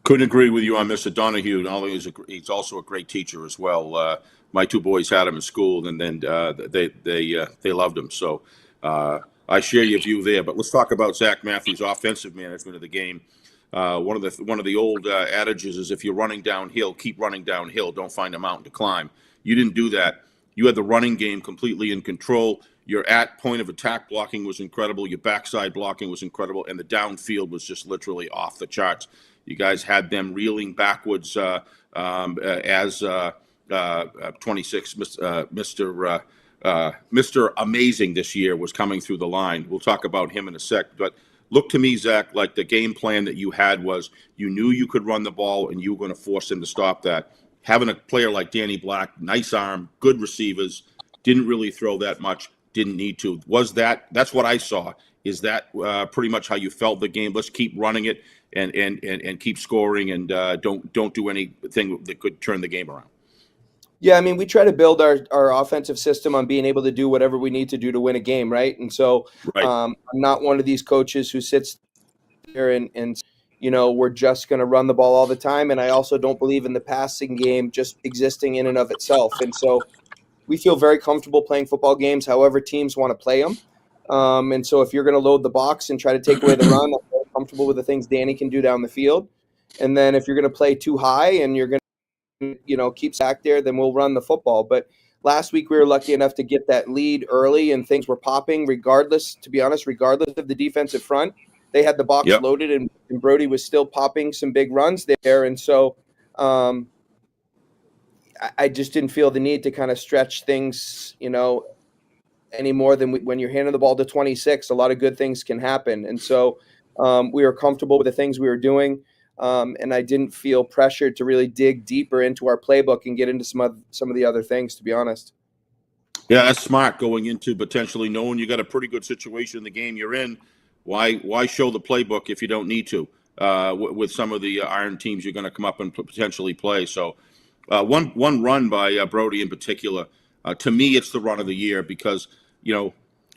Couldn't agree with you on Mr. Donahue. Not only he's also a great teacher as well. My 2 boys had him in school, and then they loved him. So I share your view there. But let's talk about Zach Matthews' offensive management of the game. One of the old adages is, if you're running downhill, keep running downhill. Don't find a mountain to climb. You didn't do that. You had the running game completely in control. Your at point of attack blocking was incredible. Your backside blocking was incredible, and the downfield was just literally off the charts. You guys had them reeling backwards as 26, Mr. Amazing this year was coming through the line. We'll talk about him in a sec. But look to me, Zach, like the game plan that you had was, you knew you could run the ball and you were going to force him to stop that. Having a player like Danny Black, nice arm, good receivers, didn't really throw that much, didn't need to. That's what I saw. Is that pretty much how you felt the game? Let's keep running it and keep scoring, and don't do anything that could turn the game around. Yeah, we try to build our offensive system on being able to do whatever we need to do to win a game, right? And so right. I'm not one of these coaches who sits and we're just going to run the ball all the time. And I also don't believe in the passing game just existing in and of itself. And so we feel very comfortable playing football games however teams want to play them. And so if you're going to load the box and try to take away the run, I'm very comfortable with the things Danny can do down the field. And then if you're going to play too high and you're going to keep back there, then we'll run the football. But last week we were lucky enough to get that lead early and things were popping regardless of the defensive front. They had the box loaded and Brody was still popping some big runs there. And so I just didn't feel the need to kind of stretch things, any more than when you're handing the ball to 26. A lot of good things can happen. And so we were comfortable with the things we were doing. And I didn't feel pressured to really dig deeper into our playbook and get into some of the other things, to be honest. Yeah, that's smart going into potentially knowing you got a pretty good situation in the game you're in. Why show the playbook if you don't need to with some of the iron teams you're going to come up and potentially play? So one run by Brody in particular, to me, it's the run of the year because,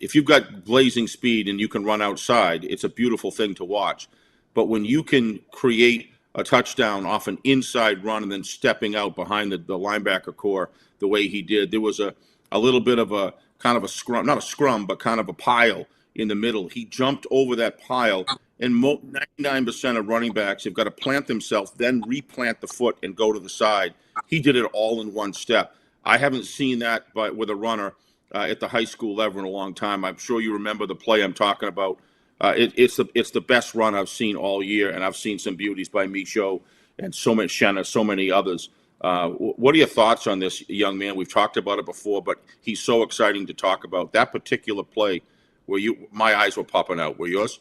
if you've got blazing speed and you can run outside, it's a beautiful thing to watch. But when you can create a touchdown off an inside run and then stepping out behind the linebacker core the way he did, there was a little bit of a kind of a scrum, not a scrum, but kind of a pile in the middle. He jumped over that pile, and 99% of running backs have got to plant themselves, then replant the foot and go to the side. He did it all in one step. I haven't seen that with a runner at the high school level in a long time. I'm sure you remember the play I'm talking about. It's the best run I've seen all year, and I've seen some beauties by Micho and so many others. What are your thoughts on this young man? We've talked about it before, but he's so exciting to talk about. That particular play where my eyes were popping out. Were yours?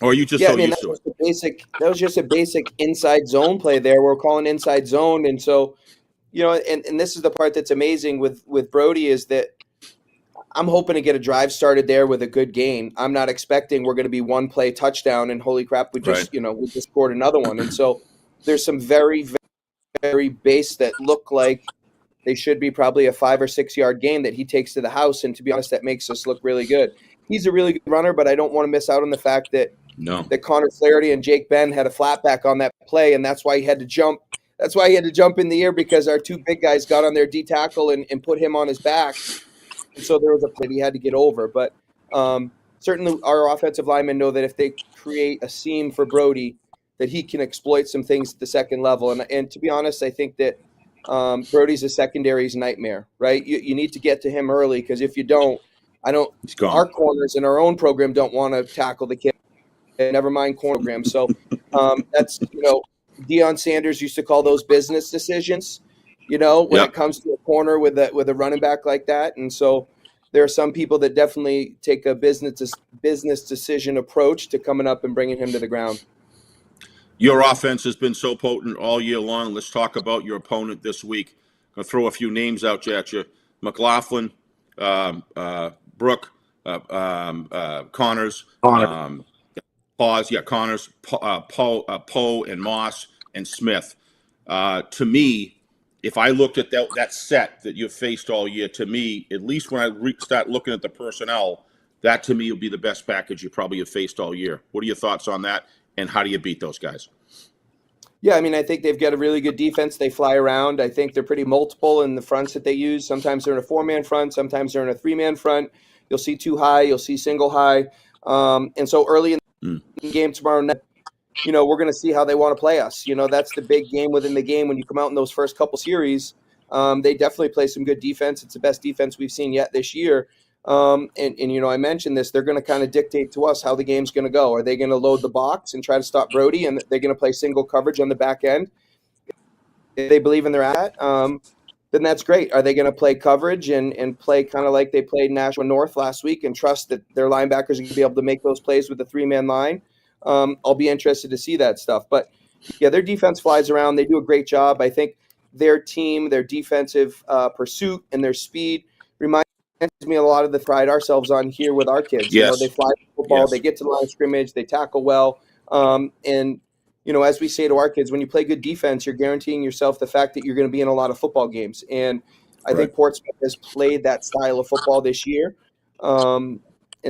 Or are you just used to it? That was just a basic inside zone play there. We're calling inside zone. And so, and this is the part that's amazing with Brody is that I'm hoping to get a drive started there with a good gain. I'm not expecting we're going to be one play touchdown and holy crap, we just scored another one. And so there's some very, very base that look like they should be probably a 5 or 6 yard gain that he takes to the house. And to be honest, that makes us look really good. He's a really good runner, but I don't want to miss out on the fact that Connor Flaherty and Jake Ben had a flatback on that play, and that's why he had to jump. That's why he had to jump in the air because our two big guys got on their D tackle and put him on his back. And so there was a play he had to get over. But certainly our offensive linemen know that if they create a seam for Brody, that he can exploit some things at the second level. And to be honest, I think that Brody's a secondary's nightmare, right? You need to get to him early because if you don't, our corners in our own program don't want to tackle the kid. Never mind corner program. So that's, Deion Sanders used to call those business decisions, when it comes to a corner with a running back like that. And so there are some people that definitely take a business decision approach to coming up and bringing him to the ground. Your offense has been so potent all year long. Let's talk about your opponent this week. I'm going to throw a few names out at you. McLaughlin, Brooke, Connors, Connors, Poe, and Moss, and Smith. To me, if I looked at that set that you've faced all year, to me, at least when I start looking at the personnel, that to me will be the best package you probably have faced all year. What are your thoughts on that, and how do you beat those guys? Yeah, I think they've got a really good defense. They fly around. I think they're pretty multiple in the fronts that they use. Sometimes they're in a 4-man front. Sometimes they're in a 3-man front. You'll see 2 high. You'll see single high. And so early in the game tomorrow night, we're going to see how they want to play us. That's the big game within the game. When you come out in those first couple series, they definitely play some good defense. It's the best defense we've seen yet this year. And I mentioned this, they're going to kind of dictate to us how the game's going to go. Are they going to load the box and try to stop Brody, and they're going to play single coverage on the back end? If they believe in their then that's great. Are they going to play coverage and play kind of like they played Nashua North last week and trust that their linebackers are going to be able to make those plays with the 3-man line? I'll be interested to see that stuff. But, yeah, their defense flies around. They do a great job. I think their team, their defensive pursuit and their speed reminds me a lot of the pride ourselves on here with our kids. Yes. They fly the football, They get to the line of scrimmage, they tackle well. And, as we say to our kids, when you play good defense, you're guaranteeing yourself the fact that you're going to be in a lot of football games. And I think Portsmouth has played that style of football this year. And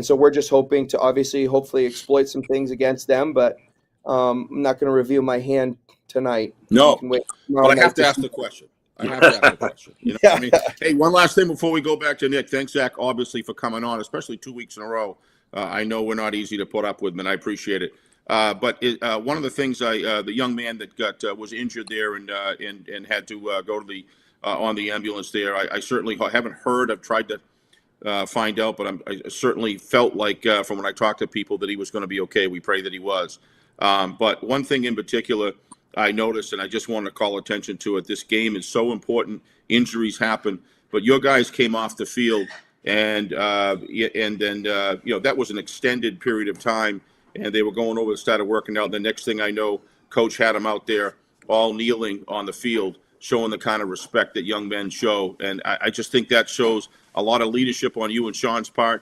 so we're just hoping to hopefully exploit some things against them. But I'm not going to reveal my hand tonight. No, You can wait but tomorrow I have night to to ask see. the question. I have to ask the question. You know what I mean? Hey, one last thing before we go back to Nick. Thanks, Zach, obviously, for coming on, especially 2 weeks in a row. I know we're not easy to put up with, and I appreciate it. But one of the things the young man that was injured there and had to go to the on the ambulance there, I certainly haven't heard. I've tried to find out, but I certainly felt like from when I talked to people that he was going to be okay. We pray that he was. But one thing in particular I noticed, and I just wanted to call attention to it. This game is so important. Injuries happen, but your guys came off the field, and then that was an extended period of time, and they were going over, started working out. The next thing I know, coach had them out there all kneeling on the field, showing the kind of respect that young men show, and I just think that shows a lot of leadership on you and Sean's part.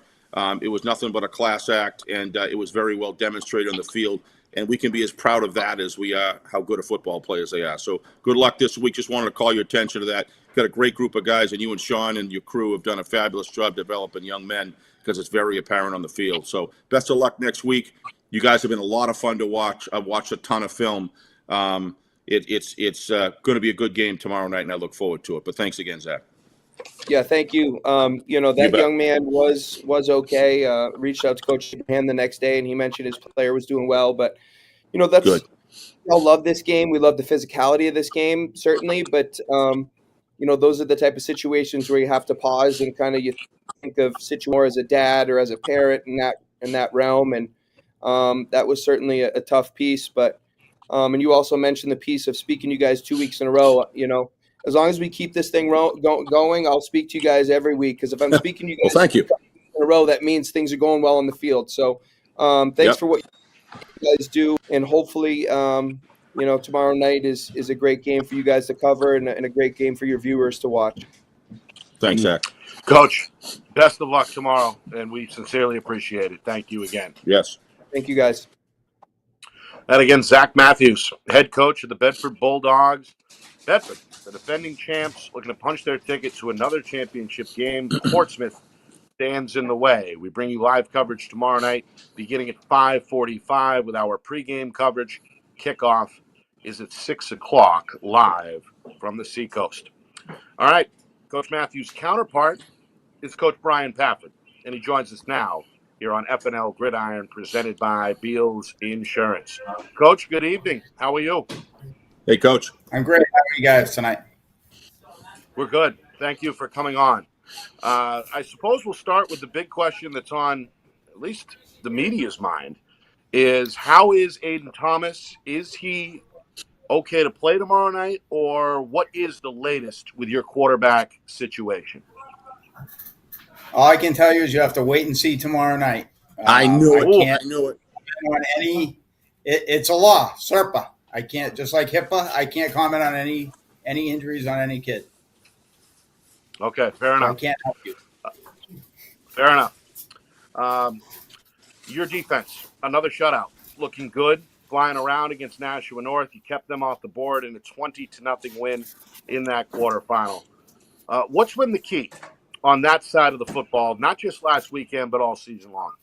It was nothing but a class act, and it was very well demonstrated on the field. And we can be as proud of that as we are how good of football players they are. So good luck this week. Just wanted to call your attention to that. Got a great group of guys, and you and Sean and your crew have done a fabulous job developing young men because it's very apparent on the field. So best of luck next week. You guys have been a lot of fun to watch. I've watched a ton of film. It's going to be a good game tomorrow night, and I look forward to it. But thanks again, Zach. Yeah, thank you. That young man was okay. Reached out to Coach Abraham the next day, and he mentioned his player was doing well. But that's Good. we all love this game. We love the physicality of this game, certainly. But those are the type of situations where you have to pause and kind of you think of more as a dad or as a parent in that realm. And that was certainly a tough piece. But and you also mentioned the piece of speaking to you guys 2 weeks in a row. As long as we keep this thing going, I'll speak to you guys every week. Because if I'm speaking to you guys Well, thank you. in a row, that means things are going well on the field. So thanks for what you guys do. And hopefully, tomorrow night is a great game for you guys to cover and a great game for your viewers to watch. Thanks, Zach. Coach, best of luck tomorrow, and we sincerely appreciate it. Thank you again. Yes. Thank you, guys. And again, Zach Matthews, head coach of the Bedford Bulldogs. Bedford, the defending champs, looking to punch their ticket to another championship game. Portsmouth stands in the way. We bring you live coverage tomorrow night, beginning at 5:45 with our pregame coverage. Kickoff is at 6 o'clock live from the Seacoast. All right, Coach Matthews' counterpart is Coach Brian Pafford, and he joins us now here on FNL Gridiron, presented by Beals Insurance. Coach, good evening. How are you? Hey, Coach. I'm great. How are you guys tonight? We're good. Thank you for coming on. I suppose we'll start with the big question that's on at least the media's mind is how is Aiden Thomas? Is he okay to play tomorrow night, or what is the latest with your quarterback situation? All I can tell you is you have to wait and see tomorrow night. I knew it. I knew it. on any. It's a law, SERPA. I can't, just like HIPAA, I can't comment on any injuries on any kid. Okay, fair So enough. I can't help you. Fair enough. Your defense, another shutout, looking good, flying around against Nashua North. You kept them off the board in a 20-0 win in that quarterfinal. What's been the key on that side of the football, not just last weekend, but all season long?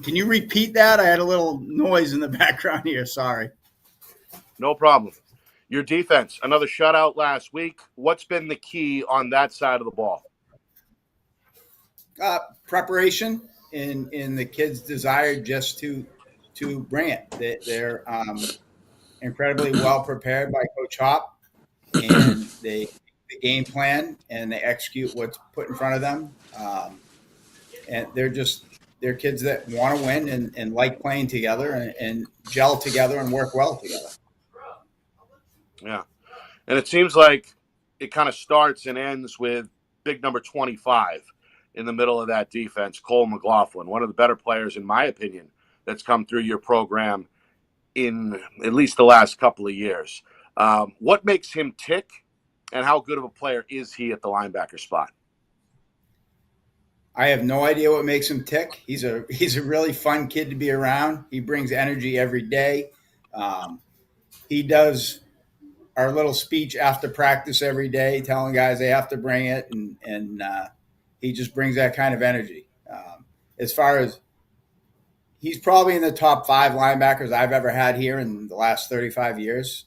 Can you repeat that? I had a little noise in the background here. Sorry. No problem. Your defense, another shutout last week. What's been the key on that side of the ball? Preparation in the kids' desire just to bring it. They're incredibly well prepared by Coach Hop, and they the game plan and they execute what's put in front of them. And they're kids that want to win and like playing together and gel together and work well together. Yeah. And it seems like it kind of starts and ends with big number 25 in the middle of that defense, Cole McLaughlin, one of the better players, in my opinion, that's come through your program in at least the last couple of years. What makes him tick, and how good of a player is he at the linebacker spot? I have no idea what makes him tick. He's a really fun kid to be around. He brings energy every day. He does our little speech after practice every day, telling guys they have to bring it, and he just brings that kind of energy. As far as he's probably in the top 5 linebackers I've ever had here in the last 35 years.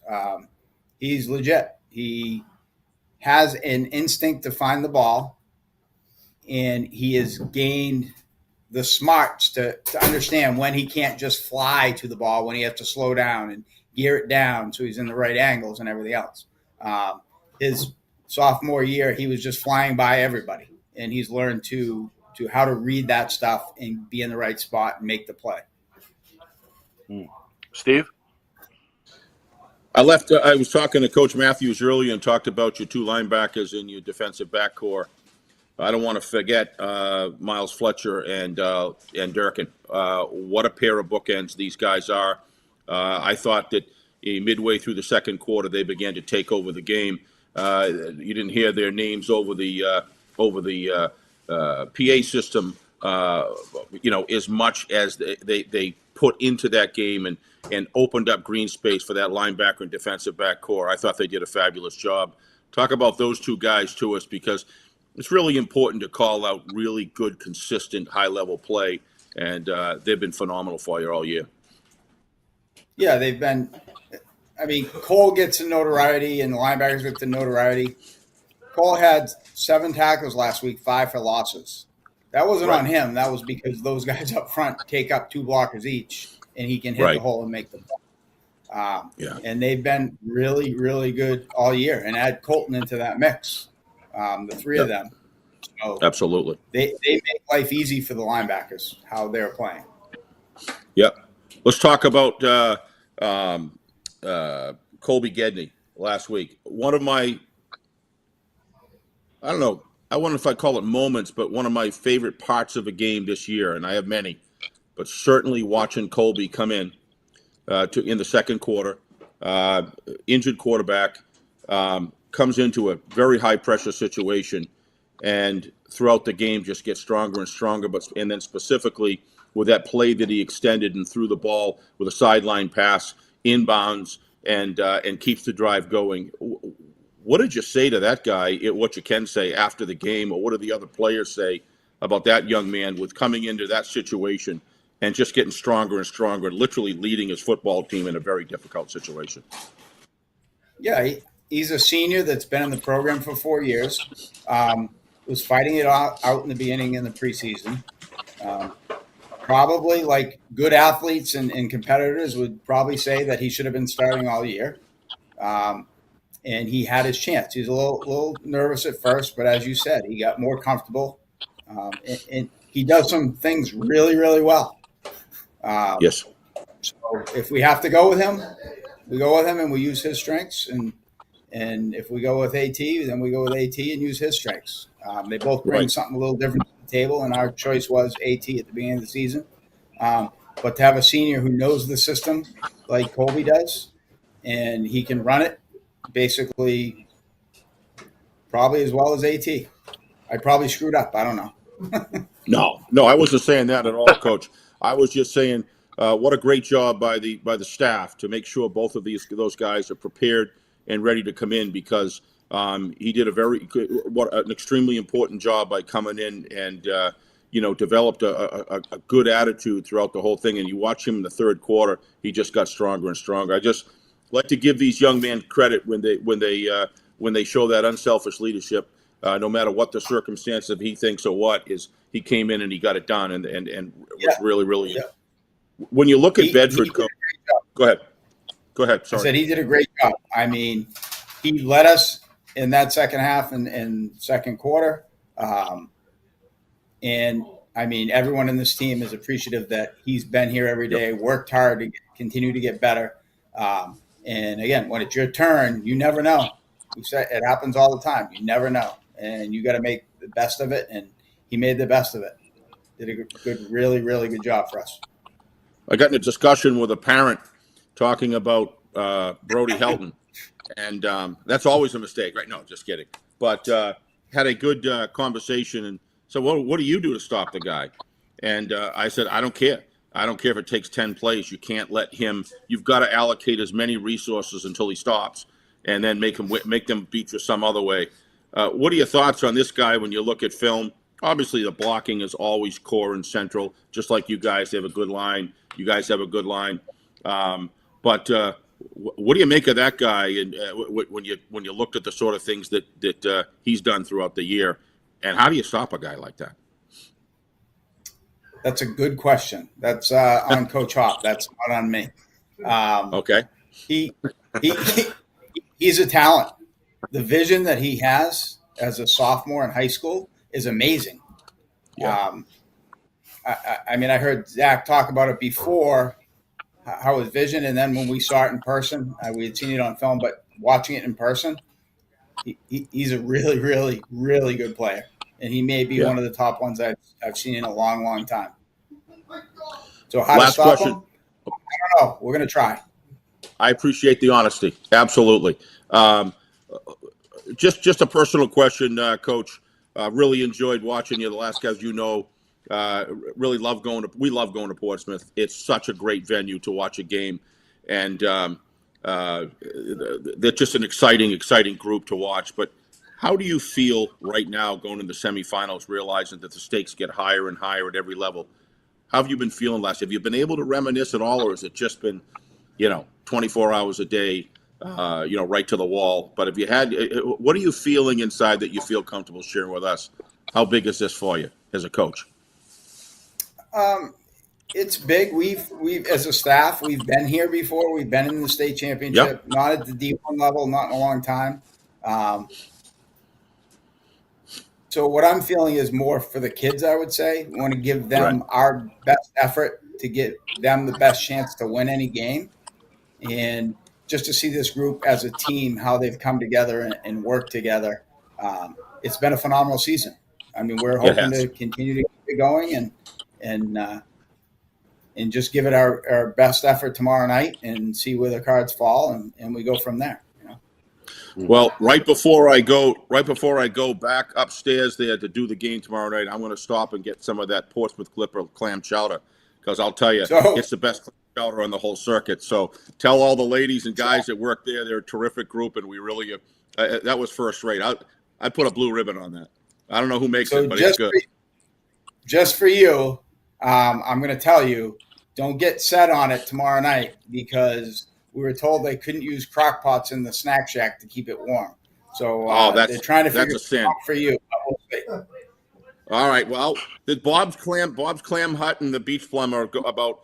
He's legit. He has an instinct to find the ball, and he has gained the smarts to understand when he can't just fly to the ball, when he has to slow down and gear it down so he's in the right angles and everything else. His sophomore year, he was just flying by everybody, and he's learned to how to read that stuff and be in the right spot and make the play. Steve? I was talking to Coach Matthews earlier and talked about your 2 linebackers in your defensive back core. I don't want to forget Miles Fletcher and Durkin. What a pair of bookends these guys are. I thought that midway through the second quarter they began to take over the game. You didn't hear their names over the PA system, as much as they put into that game and opened up green space for that linebacker and defensive back core. I thought they did a fabulous job. Talk about those 2 guys to us, because it's really important to call out really good, consistent, high-level play, and they've been phenomenal for you all year. Yeah, they've been. I mean, Cole gets the notoriety, and the linebackers get the notoriety. Cole had 7 tackles last week, 5 for losses. That wasn't on him. That was because those guys up front take up 2 blockers each, and he can hit the hole and make the ball. And they've been really, really good all year, and add Colton into that mix. The 3 of them. So absolutely. They make life easy for the linebackers, how they're playing. Yep. Let's talk about Colby Gedney last week. One of my, I don't know, I wonder if I call it moments, but one of my favorite parts of a game this year, and I have many, but certainly watching Colby come in in the second quarter, injured quarterback, comes into a very high-pressure situation, and throughout the game just gets stronger and stronger, and then specifically with that play that he extended and threw the ball with a sideline pass, inbounds, and keeps the drive going. What did you say to that guy, what you can say after the game, or what do the other players say about that young man with coming into that situation and just getting stronger and stronger and literally leading his football team in a very difficult situation? Yeah, he's a senior that's been in the program for 4 years. Was fighting it out in the beginning in the preseason. Probably, like good athletes and competitors would probably say that he should have been starting all year. And he had his chance. He was a little nervous at first, but as you said, he got more comfortable. And he does some things really, really well. Yes. So if we have to go with him, we go with him and we use his strengths. And if we go with AT, then we go with AT and use his strengths. They both bring something a little different to the table, and our choice was AT at the beginning of the season. But to have a senior who knows the system like Colby does, and he can run it basically probably as well as AT. I probably screwed up. I don't know. No, I wasn't saying that at all, Coach. I was just saying what a great job by the staff to make sure both of those guys are prepared and ready to come in, because he did an extremely important job by coming in and developed a good attitude throughout the whole thing. And you watch him in the third quarter, he just got stronger and stronger. I just like to give these young men credit when they show that unselfish leadership, no matter what the circumstance, if he thinks or what, is he came in and he got it done and was really, really. Yeah. When you look at Bedford, go ahead. Sorry. I said he did a great job. I mean, he led us in that second half and second quarter. And I mean, everyone in this team is appreciative that he's been here every day, worked hard to continue to get better. And again, when it's your turn, you never know. You said it happens all the time. You never know, and you got to make the best of it. And he made the best of it. Did a good, really, really good job for us. I got in a discussion with a parent talking about Brody Helton, and that's always a mistake, right? No, just kidding. But had a good conversation, and so what do you do to stop the guy? And I said, I don't care. I don't care if it takes 10 plays. You can't let him. You've got to allocate as many resources until he stops, and then make them beat you some other way. What are your thoughts on this guy when you look at film Obviously, the blocking is always core and central, just like you guys have a good line. You guys have a good line. But what do you make of that guy? And when you looked at the sort of things that he's done throughout the year, and how do you stop a guy like that? That's a good question. That's on Coach Hop. That's not on me. Okay. He's a talent. The vision that he has as a sophomore in high school is amazing. Yeah. I mean, I heard Zach talk about it before, how his vision, and then when we saw it in person, we had seen it on film, but watching it in person, he's a really, really, really good player. And he may be one of the top ones I've seen in a long, long time. So how to stop him? I don't know. We're going to try. I appreciate the honesty. Absolutely. Just a personal question, Coach. Really enjoyed watching you the last guys. Really love going to. We love going to Portsmouth. It's such a great venue to watch a game, and they're just an exciting group to watch. But how do you feel right now going into the semifinals, realizing that the stakes get higher and higher at every level? How have you been feeling last? Have you been able to reminisce at all, or has it just been, 24 hours a day, right to the wall? But if you had, what are you feeling inside that you feel comfortable sharing with us? How big is this for you as a coach? It's big. We've as a staff, we've been here before. We've been in the state championship, not at the D1 level, not in a long time. So what I'm feeling is more for the kids, I would say. We want to give them our best effort to get them the best chance to win any game. And just to see this group as a team, how they've come together and work together. It's been a phenomenal season. I mean, we're hoping to continue to keep it going and just give it our best effort tomorrow night and see where the cards fall, and we go from there. Well, right before I go back upstairs there to do the game tomorrow night, I'm going to stop and get some of that Portsmouth Clipper clam chowder, because I'll tell you, it's the best clam chowder on the whole circuit. So tell all the ladies and guys that work there, they're a terrific group, and we really that was first rate. I put a blue ribbon on that. I don't know who makes it, but it's good. Just for you, I'm going to tell you, don't get set on it tomorrow night, because we were told they couldn't use crock pots in the snack shack to keep it warm. So they're trying to figure it out for you. All right. Well, the Bob's Clam Hut and the Beach Plum are about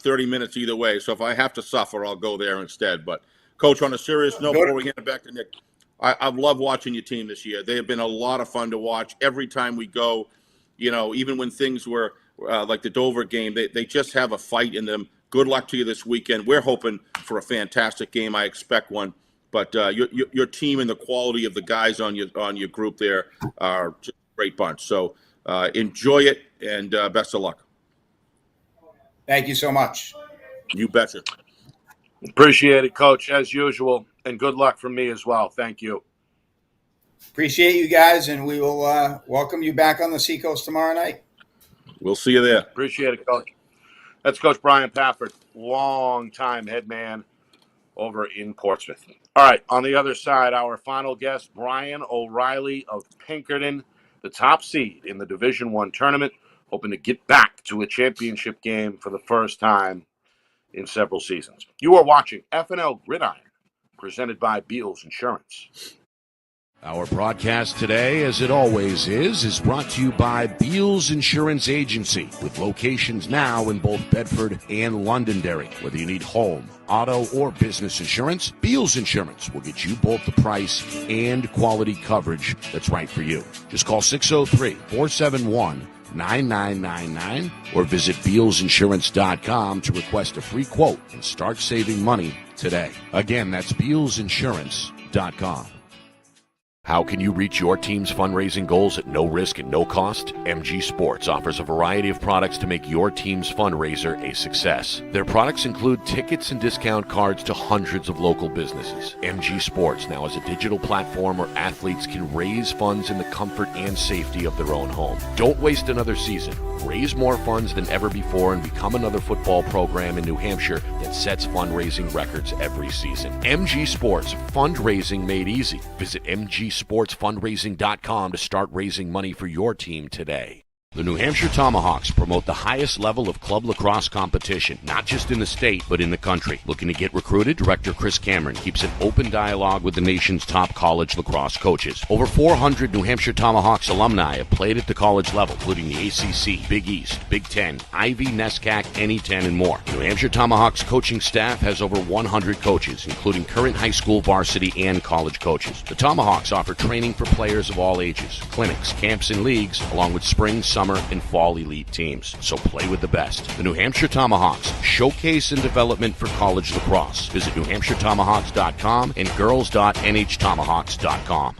30 minutes either way. So if I have to suffer, I'll go there instead. But, Coach, on a serious note, before we hand it back to Nick, I've loved watching your team this year. They have been a lot of fun to watch. Every time we go, even when things were like the Dover game, they just have a fight in them. Good luck to you this weekend. We're hoping for a fantastic game. I expect one. But your team and the quality of the guys on your group there are just a great bunch. So enjoy it, and best of luck. Thank you so much. You betcha. Appreciate it, Coach, as usual, and good luck from me as well. Thank you. Appreciate you guys, and we will welcome you back on the Seacoast tomorrow night. We'll see you there. Appreciate it, Coach. That's Coach Brian Pafford, longtime head man over in Portsmouth. All right, on the other side, our final guest, Brian O'Reilly of Pinkerton, the top seed in the Division I tournament, hoping to get back to a championship game for the first time in several seasons. You are watching FNL Gridiron, presented by Beals Insurance. Our broadcast today, as it always is brought to you by Beals Insurance Agency, with locations now in both Bedford and Londonderry. Whether you need home, auto, or business insurance, Beals Insurance will get you both the price and quality coverage that's right for you. Just call 603-471-9999 or visit BealsInsurance.com to request a free quote and start saving money today. Again, that's BealsInsurance.com. How can you reach your team's fundraising goals at no risk and no cost? MG Sports offers a variety of products to make your team's fundraiser a success. Their products include tickets and discount cards to hundreds of local businesses. MG Sports now has a digital platform where athletes can raise funds in the comfort and safety of their own home. Don't waste another season. Raise more funds than ever before and become another football program in New Hampshire that sets fundraising records every season. MG Sports, fundraising made easy. Visit MG NBCSportsFundraising.com to start raising money for your team today. The New Hampshire Tomahawks promote the highest level of club lacrosse competition, not just in the state, but in the country. Looking to get recruited? Director Chris Cameron keeps an open dialogue with the nation's top college lacrosse coaches. Over 400 New Hampshire Tomahawks alumni have played at the college level, including the ACC, Big East, Big Ten, Ivy, NESCAC, NE10, and more. The New Hampshire Tomahawks coaching staff has over 100 coaches, including current high school varsity and college coaches. The Tomahawks offer training for players of all ages, clinics, camps, and leagues, along with spring, summer, and fall elite teams. So play with the best. The New Hampshire Tomahawks, showcase and development for college lacrosse. Visit NewHampshireTomahawks.com and girls.nhtomahawks.com.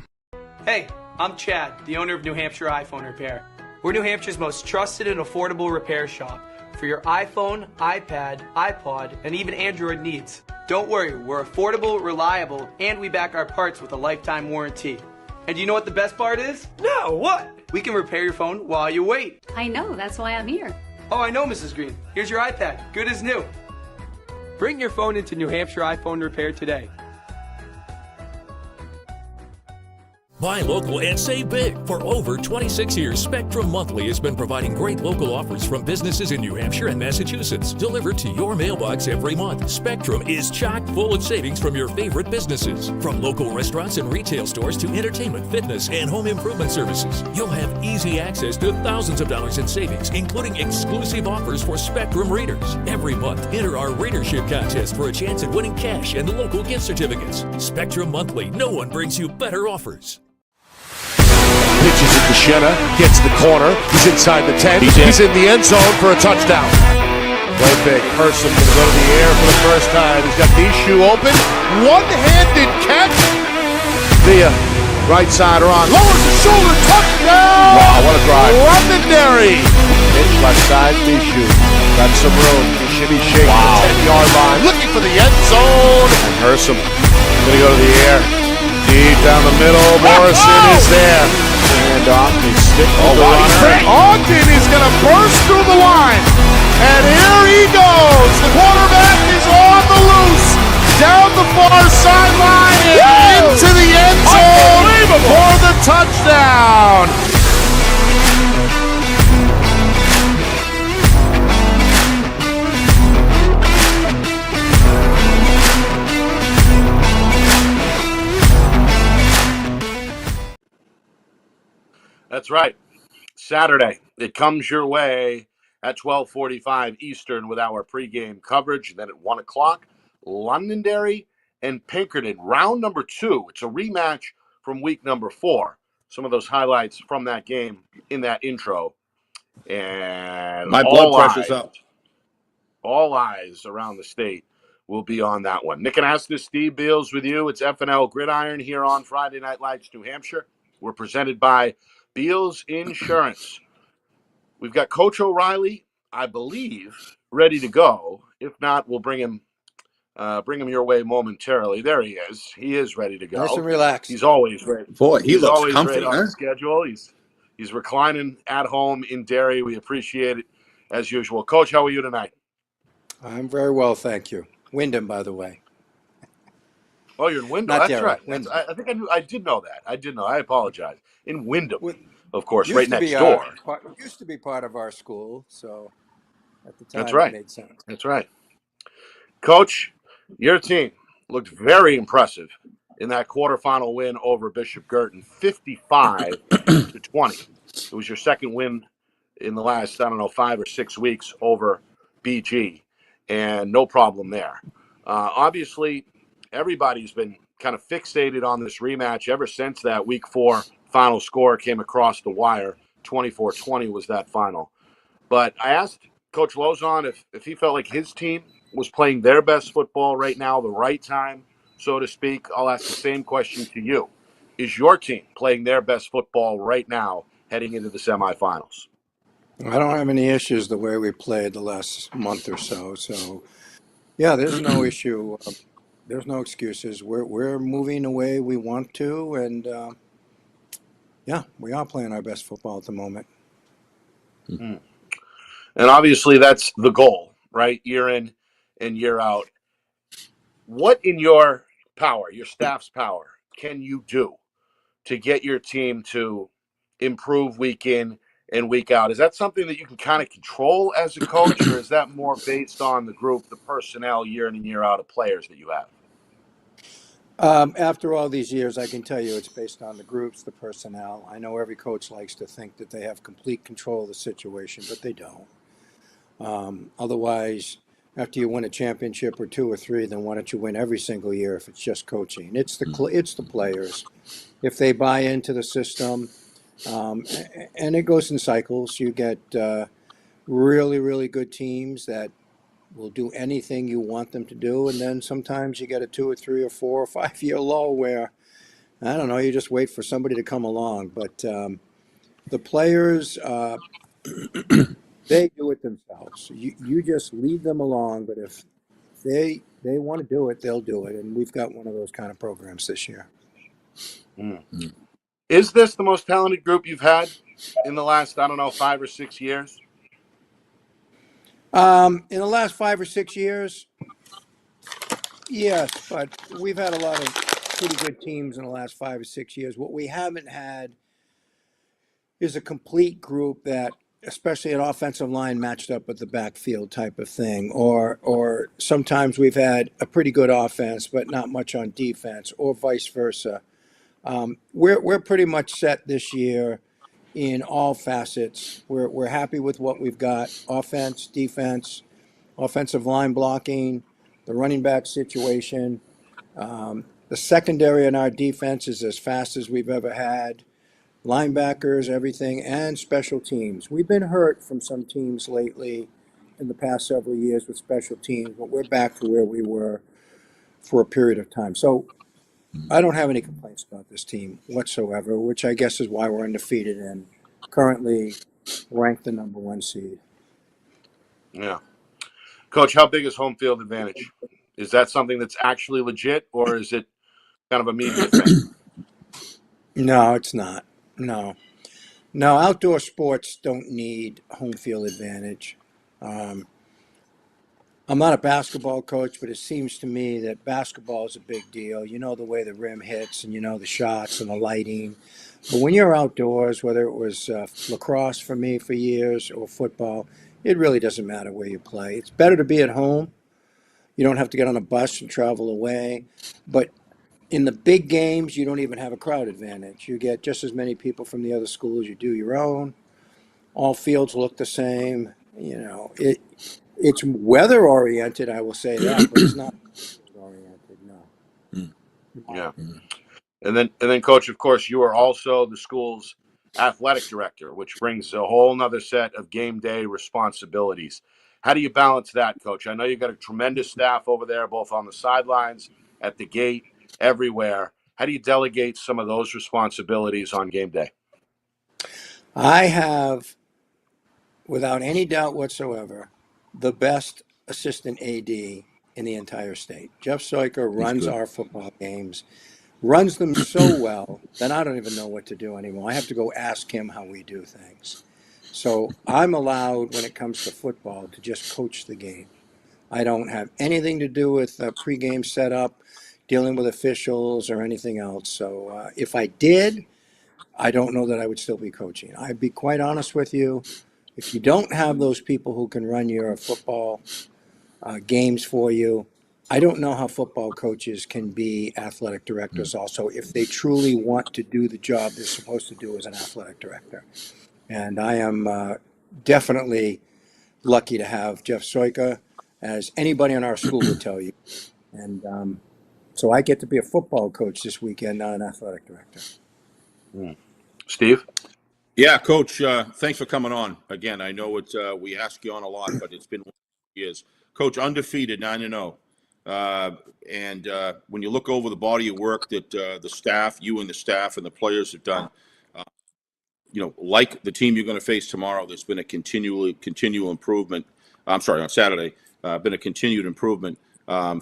Hey, I'm Chad, the owner of New Hampshire iPhone Repair. We're New Hampshire's most trusted and affordable repair shop for your iPhone, iPad, iPod, and even Android needs. Don't worry, we're affordable, reliable, and we back our parts with a lifetime warranty. And you know what the best part is? No, what? We can repair your phone while you wait. I know, that's why I'm here. Oh, I know, Mrs. Green. Here's your iPad, good as new. Bring your phone into New Hampshire iPhone Repair today. Buy local and save big. For over 26 years, Spectrum Monthly has been providing great local offers from businesses in New Hampshire and Massachusetts, delivered to your mailbox every month. Spectrum is chock full of savings from your favorite businesses. From local restaurants and retail stores to entertainment, fitness, and home improvement services. You'll have easy access to thousands of dollars in savings, including exclusive offers for Spectrum readers. Every month, enter our readership contest for a chance at winning cash and local gift certificates. Spectrum Monthly, no one brings you better offers. Pitches it to Shenna, gets the corner, he's inside the 10, he's in the end zone for a touchdown. Play big, Person going to go to the air for the first time. He's got Bishu open, one-handed catch. Via right side on, lowers the shoulder, touchdown! Wow, what a drive. Londonderry. Pitch left side, Bishu. Got some room, shimmy shake to the 10-yard line, looking for the end zone. And Hersom going to go to the air. Deep down the middle, Morrison is there. Hand off, they stick with the runner. Ogden is going to burst through the line. And here he goes. The quarterback is on the loose. Down the far sideline and into the end zone for the touchdown. That's right. Saturday, it comes your way at 12:45 Eastern with our pregame coverage. And then at 1 o'clock, Londonderry and Pinkerton. Round number 2. It's a rematch from week number 4. Some of those highlights from that game in that intro. And My blood pressure's up. All eyes around the state will be on that one. Nick Anastas, Steve Beals with you. It's FNL Gridiron here on Friday Night Lights, New Hampshire. We're presented by Beals Insurance. We've got Coach O'Reilly, I believe, ready to go. If not, we'll bring him your way momentarily. There he is. He is ready to go. Nice and relaxed. He's always ready. Boy, he looks always comfy, ready on huh? the schedule. He's reclining at home in Derry. We appreciate it as usual. Coach, how are you tonight? I'm very well, thank you. Wyndham, by the way. Oh, you're in Wyndham. Not That's Derry, right. Wyndham. I think I knew. I did know that. I apologize. In Wyndham, of course, Used right to next be door. Used to be part of our school, so at the time That's right. it made sense. That's right. Coach, your team looked very impressive in that quarterfinal win over Bishop Girton, 55-20. It was your second win in the last, 5 or 6 weeks over BG, and no problem there. Obviously, everybody's been kind of fixated on this rematch ever since that Week 4 final score came across the wire. 24-20 was that final. But I asked Coach Lozon if he felt like his team was playing their best football right now, the right time, so to speak. I'll ask the same question to you. Is your team playing their best football right now heading into the semifinals? I don't have any issues the way we played the last month or so. So, yeah, there's no issue. There's no excuses. We're moving the way we want to, and yeah, we are playing our best football at the moment. And obviously that's the goal, right? Year in and year out. What in your power, your staff's power, can you do to get your team to improve week in and week out? Is that something that you can kind of control as a coach, or is that more based on the group, the personnel, year in and year out of players that you have? After all these years, I can tell you it's based on the groups, the personnel. I know every coach likes to think that they have complete control of the situation, but they don't. Otherwise, after you win a championship or two or three, then why don't you win every single year if it's just coaching? It's the players. If they buy into the system, and it goes in cycles. You get really, really good teams that will do anything you want them to do, and then sometimes you get a 2 or 3 or 4 or 5 year lull where, I don't know, you just wait for somebody to come along. But the players, they do it themselves. You just lead them along, but if they want to do it, they'll do it, and we've got one of those kind of programs this year. Is this the most talented group you've had in the last, 5 or 6 years? In the last 5 or 6 years, yes, but we've had a lot of pretty good teams in the last 5 or 6 years. What we haven't had is a complete group that, especially an offensive line, matched up with the backfield type of thing, or sometimes we've had a pretty good offense but not much on defense, or vice versa. We're pretty much set this year in all facets. We're happy with what we've got: offense, defense, offensive line blocking, the running back situation. The secondary in our defense is as fast as we've ever had. Linebackers, everything, and special teams. We've been hurt from some teams lately in the past several years with special teams, but we're back to where we were for a period of time. So I don't have any complaints about this team whatsoever, which I guess is why we're undefeated and currently ranked the number 1 seed. Yeah. Coach, how big is home field advantage? Is that something that's actually legit, or is it kind of a media thing? No, it's not. No, outdoor sports don't need home field advantage. I'm not a basketball coach, but it seems to me that basketball is a big deal. You know the way the rim hits, and you know the shots and the lighting. But when you're outdoors, whether it was lacrosse for me for years or football, it really doesn't matter where you play. It's better to be at home. You don't have to get on a bus and travel away. But in the big games, you don't even have a crowd advantage. You get just as many people from the other school as you do your own. All fields look the same. You know, it's weather oriented, I will say that, but it's not oriented. No. Yeah. And then, Coach, of course, you are also the school's athletic director, which brings a whole nother set of game day responsibilities. How do you balance that, Coach? I know you've got a tremendous staff over there, both on the sidelines, at the gate, everywhere. How do you delegate some of those responsibilities on game day? I have, without any doubt whatsoever, the best assistant AD in the entire state. Jeff Soiker runs our football games, runs them so well that I don't even know what to do anymore. I have to go ask him how we do things. So I'm allowed, when it comes to football, to just coach the game. I don't have anything to do with pregame setup, dealing with officials, or anything else. So if I did, I don't know that I would still be coaching. I'd be quite honest with you. If you don't have those people who can run your football games for you, I don't know how football coaches can be athletic directors also, if they truly want to do the job they're supposed to do as an athletic director. And I am definitely lucky to have Jeff Soiker, as anybody in our school would tell you. And so I get to be a football coach this weekend, not an athletic director. Steve? Yeah, Coach, thanks for coming on. Again, I know it's we ask you on a lot, but it's been years. Coach, undefeated, 9-0. And when you look over the body of work that the staff, you and the staff and the players have done, like the team you're going to face tomorrow, there's been a continual improvement. I'm sorry, on Saturday, been a continued improvement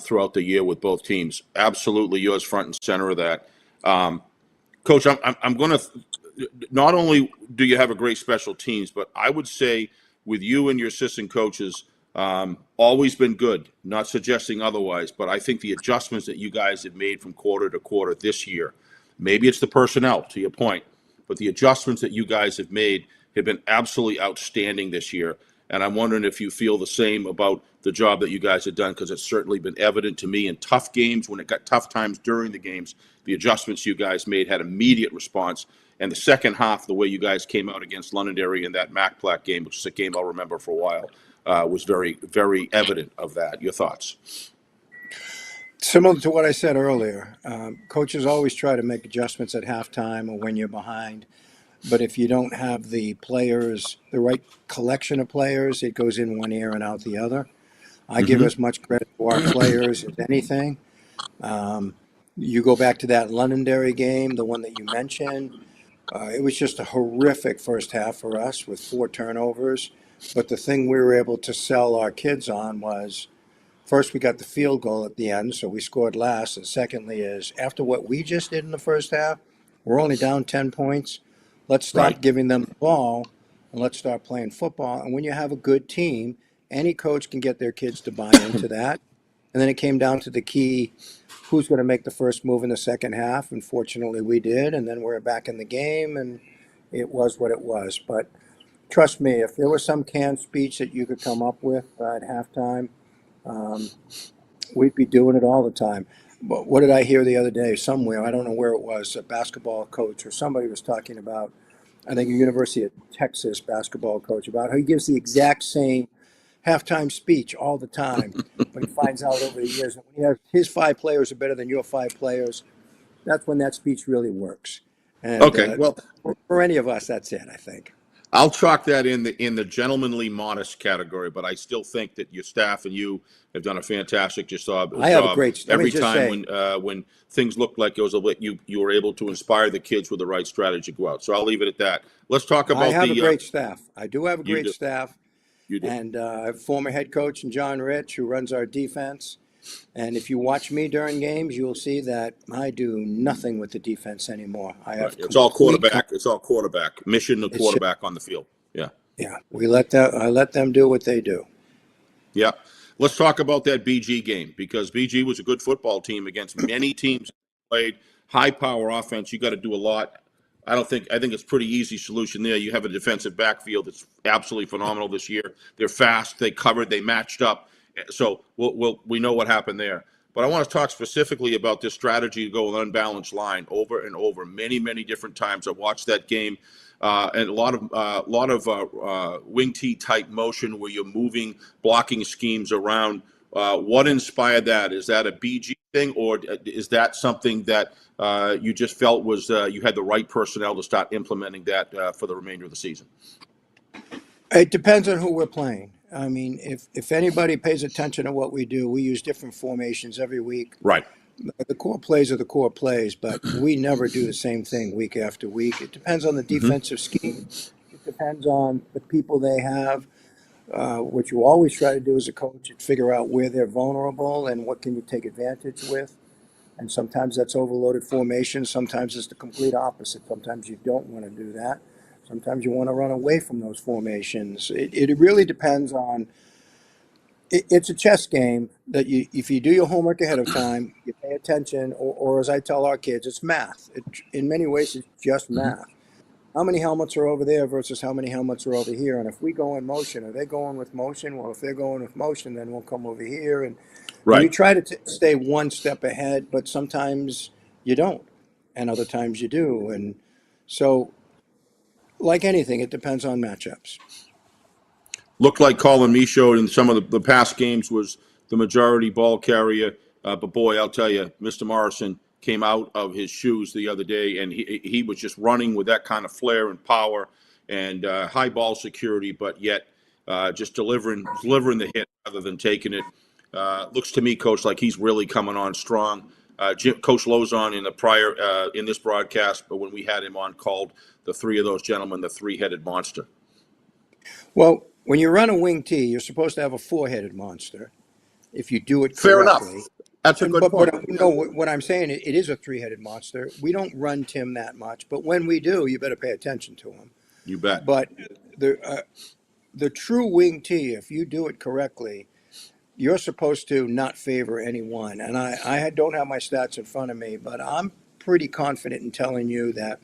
throughout the year with both teams. Absolutely, yours front and center of that. Coach, I'm going to. Not only do you have a great special teams, but I would say with you and your assistant coaches, always been good. Not suggesting otherwise, but I think the adjustments that you guys have made from quarter to quarter this year, Maybe it's the personnel, to your point, but the adjustments that you guys have made have been absolutely outstanding this year. And I'm wondering if you feel the same about the job that you guys have done, because it's certainly been evident to me in tough games, when it got tough times during the games, the adjustments you guys made had immediate response. And the second half, the way you guys came out against Londonderry in that MacPlac game, which is a game I'll remember for a while, was very, very evident of that. Your thoughts? Similar to what I said earlier, coaches always try to make adjustments at halftime or when you're behind. But if you don't have the players, the right collection of players, it goes in one ear and out the other. I give as much credit to our players as anything. You go back to that Londonderry game, the one that you mentioned. It was just a horrific first half for us with 4 turnovers. But the thing we were able to sell our kids on was, first, we got the field goal at the end, so we scored last. And secondly is, after what we just did in the first half, we're only down 10 points. Let's stop giving them the ball and let's start playing football. And when you have a good team, any coach can get their kids to buy into that. And then it came down to the key, who's going to make the first move in the second half. And fortunately, we did. And then we're back in the game, and it was what it was. But trust me, if there was some canned speech that you could come up with at halftime, we'd be doing it all the time. But what did I hear the other day somewhere? I don't know where it was. A basketball coach or somebody was talking about, I think, a University of Texas basketball coach, about how he gives the exact same halftime speech all the time. But he finds out over the years that when he has his 5 players are better than your 5 players, that's when that speech really works. And Okay, well, for any of us, that's it, I think. I'll chalk that in the gentlemanly modest category, but I still think that your staff and you have done a fantastic job. I have a great. Every time when things looked like it was a bit, you were able to inspire the kids with the right strategy to go out. So I'll leave it at that. Let's talk about I have a great staff. I do have a great do. staff. You do. And former head coach John Rich, who runs our defense. And if you watch me during games, you'll see that I do nothing with the defense anymore. It's all quarterback. It's all quarterback. Mission the quarterback on the field. Yeah. Yeah. I let them do what they do. Yeah. Let's talk about that BG game, because BG was a good football team against many teams played high power offense. You got to do a lot. I think it's a pretty easy solution there. You have a defensive backfield that's absolutely phenomenal this year. They're fast. They covered. They matched up. So we know what happened there. But I want to talk specifically about this strategy to go with unbalanced line over and over, many, many different times. I watched that game, and a lot of wing T type motion where you're moving blocking schemes around. What inspired that? Is that a BG thing, or is that something that you just felt was you had the right personnel to start implementing that for the remainder of the season? It depends on who we're playing. I mean, if anybody pays attention to what we do, we use different formations every week. Right. The core plays are the core plays, but we never do the same thing week after week. It depends on the defensive scheme. It depends on the people they have. What you always try to do as a coach is figure out where they're vulnerable and what can you take advantage with. And sometimes that's overloaded formation. Sometimes it's the complete opposite. Sometimes you don't want to do that. Sometimes you want to run away from those formations. It really depends on. It's a chess game that if you do your homework ahead of time, you pay attention, or as I tell our kids, it's math. In many ways, it's just math. How many helmets are over there versus how many helmets are over here? And if we go in motion, are they going with motion? Well, if they're going with motion, then we'll come over here. And you try to stay one step ahead, but sometimes you don't, and other times you do. And so, like anything, it depends on matchups. Looked like Colin Michaud in some of the past games was the majority ball carrier. But boy, I'll tell you, Mr. Morrison came out of his shoes the other day, and he was just running with that kind of flair and power and high ball security, but yet just delivering the hit rather than taking it. Looks to me, Coach, like he's really coming on strong. Coach Lozon in this broadcast, but when we had him on, called the 3 of those gentlemen the 3-headed monster. Well, when you run a wing T, you're supposed to have a 4-headed monster if you do it correctly. Fair enough. That's a good point. But what I'm saying, it is a 3-headed monster. We don't run Tim that much, but when we do, you better pay attention to him. You bet. But the true wing T, if you do it correctly, you're supposed to not favor anyone. And I don't have my stats in front of me, but I'm pretty confident in telling you that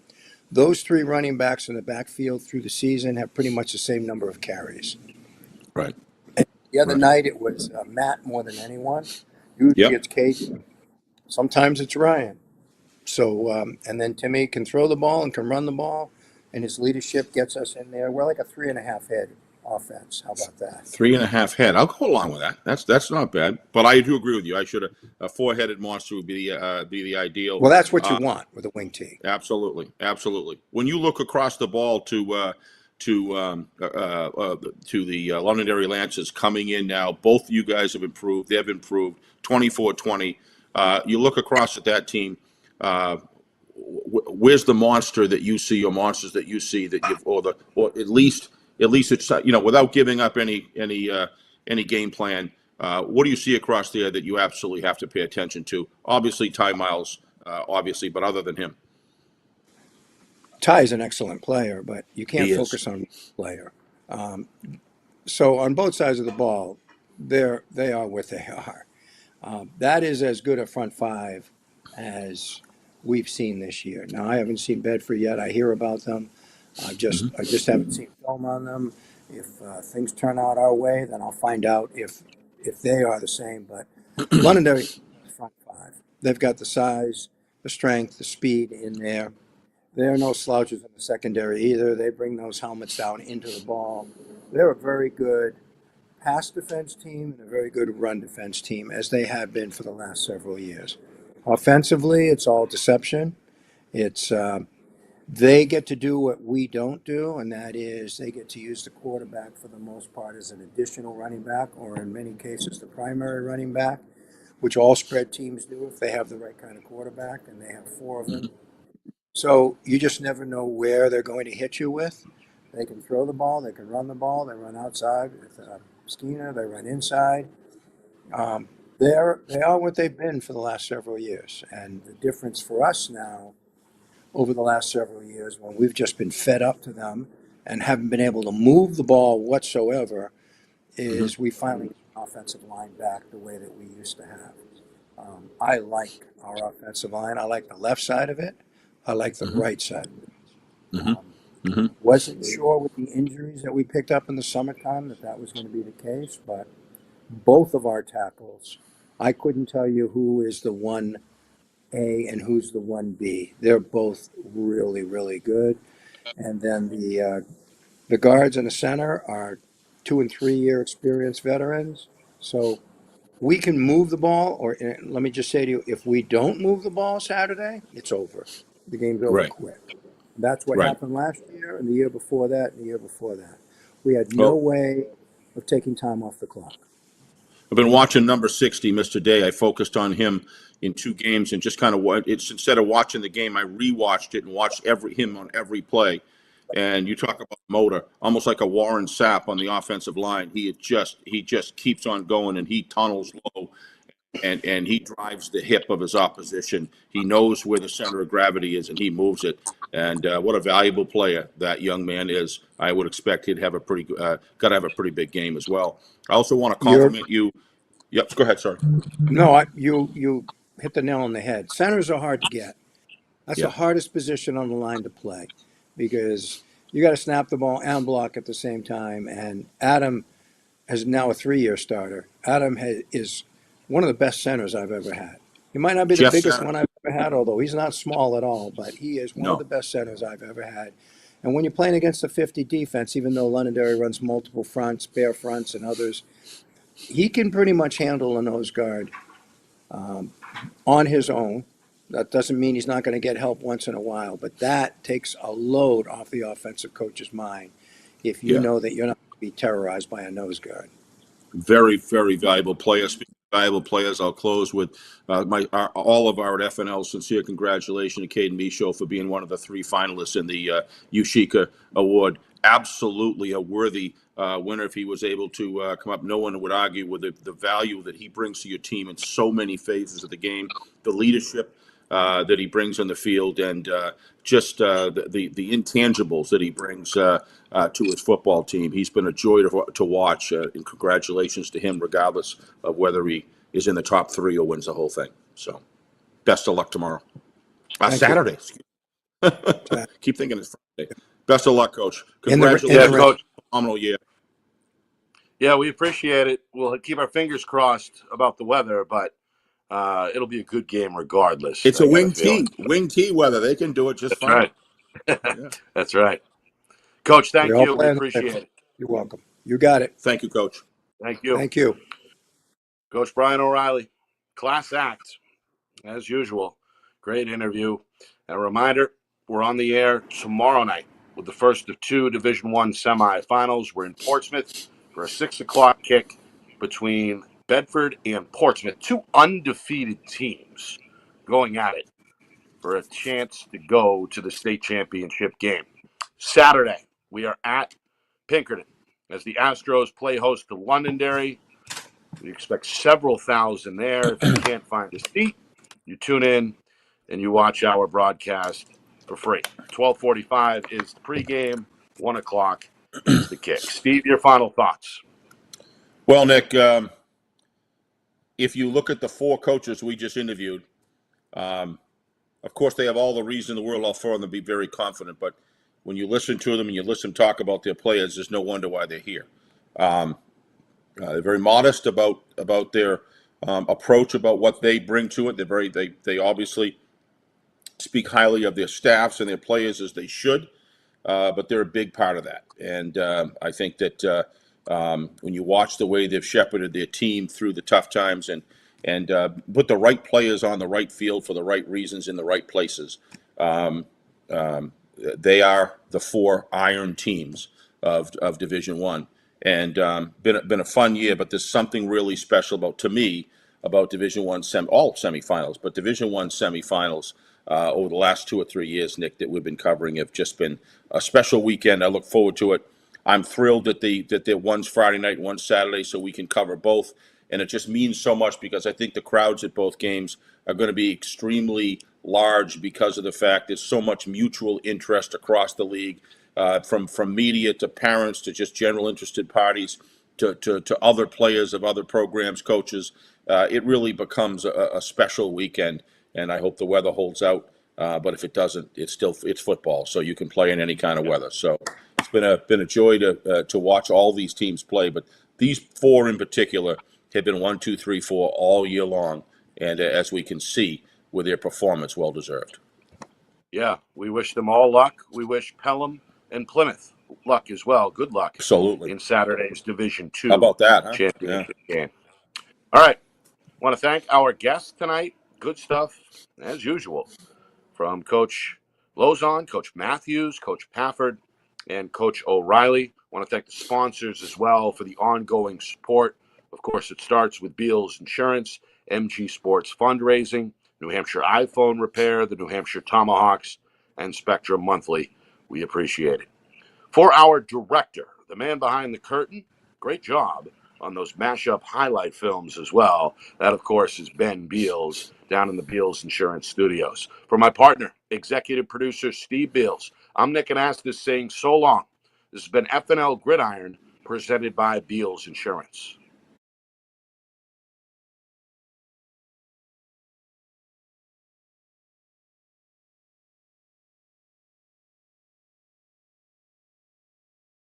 those three running backs in the backfield through the season have pretty much the same number of carries. Right. The other Right. night it was Matt more than anyone. Usually Yep. it's Kate. Sometimes it's Ryan. So, and then Timmy can throw the ball and can run the ball, and his leadership gets us in there. We're like a 3.5 head offense. How about that? 3.5 head. I'll go along with that. That's not bad. But I do agree with you. I should have a 4-headed monster would be the ideal. Well, that's what you want with a wing T. Absolutely, absolutely. When you look across the ball to the Londonderry Lancers coming in now, both you guys have improved. They've improved 24-20. You look across at that team. Where's the monster that you see, or monsters that you see that you've, or at least it's without giving up any game plan. What do you see across there that you absolutely have to pay attention to? Obviously, Ty Miles, obviously, but other than him, Ty is an excellent player, but you can't He is. focus on one player. So on both sides of the ball, they are what they are. That is as good a front five as we've seen this year. Now, I haven't seen Bedford yet. I hear about them. I just haven't seen film on them. If things turn out our way, then I'll find out if they are the same. But Londonderry front five, they've got the size, the strength, the speed in there. There are no slouches in the secondary either. They bring those helmets down into the ball. They're a very good pass defense team and a very good run defense team, as they have been for the last several years. Offensively, it's all deception. It's they get to do what we don't do, and that is they get to use the quarterback for the most part as an additional running back, or in many cases the primary running back, which all spread teams do if they have the right kind of quarterback, and they have four of them. So you just never know where they're going to hit you with. They can throw the ball, they can run the ball, they run outside with Skeena, they run inside. They are what they've been for the last several years. And the difference for us now over the last several years, when we've just been fed up to them and haven't been able to move the ball whatsoever, is we finally get an offensive line back the way that we used to have. I like our offensive line. I like the left side of it. I like the right side of it. Wasn't sure with the injuries that we picked up in the summertime that was going to be the case, but both of our tackles, I couldn't tell you who is the 1A and who's the 1B. They're both really, really good. And then the guards in the center are 2- and 3-year experienced veterans. So we can move the ball, or let me just say to you, if we don't move the ball Saturday, it's over. The game's over quick. That's what happened last year, and the year before that, and the year before that. We had no way of taking time off the clock. I've been watching number 60, Mr. Day. I focused on him in 2 games and just kind of instead of watching the game, I rewatched it and watched him on every play. And you talk about motor, almost like a Warren Sapp on the offensive line. He just keeps on going, and he tunnels low, and he drives the hip of his opposition. He knows where the center of gravity is, and he moves it. And what a valuable player that young man is. I would expect he'd have got to have a pretty big game as well. I also want to compliment you. Yep, go ahead, sorry. No, you hit the nail on the head. Centers are hard to get. That's the hardest position on the line to play, because you got to snap the ball and block at the same time. And Adam is now a 3-year starter. Adam is one of the best centers I've ever had. He might not be the biggest one I've ever had, although he's not small at all, but he is one of the best centers I've ever had. And when you're playing against a 50 defense, even though Londonderry runs multiple fronts, bare fronts, and others, he can pretty much handle a nose guard on his own. That doesn't mean he's not going to get help once in a while, but that takes a load off the offensive coach's mind if you know that you're not going to be terrorized by a nose guard. Very, very valuable player. Speaking of valuable players, I'll close with all of our at FNL sincere congratulations to Caden Michaud for being one of the 3 finalists in the Ushika Award. Absolutely a worthy winner if he was able to come up. No one would argue with the value that he brings to your team in so many phases of the game, the leadership that he brings on the field, and just the intangibles that he brings to his football team. He's been a joy to watch, and congratulations to him, regardless of whether he is in the top 3 or wins the whole thing. So, best of luck tomorrow. Thank you. Saturday. Keep thinking it's Friday. Best of luck, Coach. In the Congratulations. Coach. Phenomenal year. Yeah, we appreciate it. We'll keep our fingers crossed about the weather, but it'll be a good game regardless. It's I a got wing feeling. tee. Wing tee weather. They can do it just That's fine. right. Yeah. That's right. Coach, we thank all you. We plan. appreciate it. You're welcome. You got it. Thank you, Coach. Thank you. Thank you. Coach Brian O'Reilly, class act, as usual. Great interview. And a reminder, we're on the air tomorrow night with the first of two Division I semifinals. We're in Portsmouth for a 6 o'clock kick between Bedford and Portsmouth, two undefeated teams going at it for a chance to go to the state championship game. Saturday, we are at Pinkerton as the Astros play host to Londonderry. We expect several thousand there. If you can't find a seat, you tune in and you watch our broadcast for free. 12:45 is the pregame. 1 o'clock is the kick. Steve, your final thoughts. Well, Nick, if you look at the four coaches we just interviewed, of course, they have all the reason in the world for them to be very confident. But when you listen to them and you listen talk about their players, there's no wonder why they're here. They're very modest about their approach, about what they bring to it. They obviously speak highly of their staffs and their players, as they should. But they're a big part of that. And I think that when you watch the way they've shepherded their team through the tough times and put the right players on the right field for the right reasons in the right places, they are the four iron teams of Division I. And been a fun year, but there's something really special about Division I all semifinals, but Division I semifinals over the last 2 or 3 years, Nick, that we've been covering have just been a special weekend. I look forward to it. I'm thrilled that one's Friday night and one's Saturday, so we can cover both. And it just means so much because I think the crowds at both games are going to be extremely large because of the fact there's so much mutual interest across the league, from media to parents to just general interested parties to other players of other programs, coaches. It really becomes a special weekend, and I hope the weather holds out. But if it doesn't, it's football, so you can play in any kind of weather. So it's been a joy to watch all these teams play, but these four in particular have been 1, 2, 3, 4 all year long, and as we can see with their performance, well deserved. Yeah, we wish them all luck. We wish Pelham and Plymouth luck as well. Good luck. Absolutely. In Saturday's Division II How about that, huh? championship game. All right. Want to thank our guests tonight. Good stuff, as usual, from Coach Lozon, Coach Matthews, Coach Pafford, and Coach O'Reilly. Want to thank the sponsors as well for the ongoing support. Of course, it starts with Beals Insurance, MG Sports Fundraising, New Hampshire iPhone Repair, the New Hampshire Tomahawks, and Spectrum Monthly. We appreciate it. For our director, the man behind the curtain, great job on those mashup highlight films as well. That, of course, is Ben Beals down in the Beals Insurance Studios. For my partner, executive producer Steve Beals, I'm Nick Anastas saying so long. This has been FNL Gridiron, presented by Beals Insurance.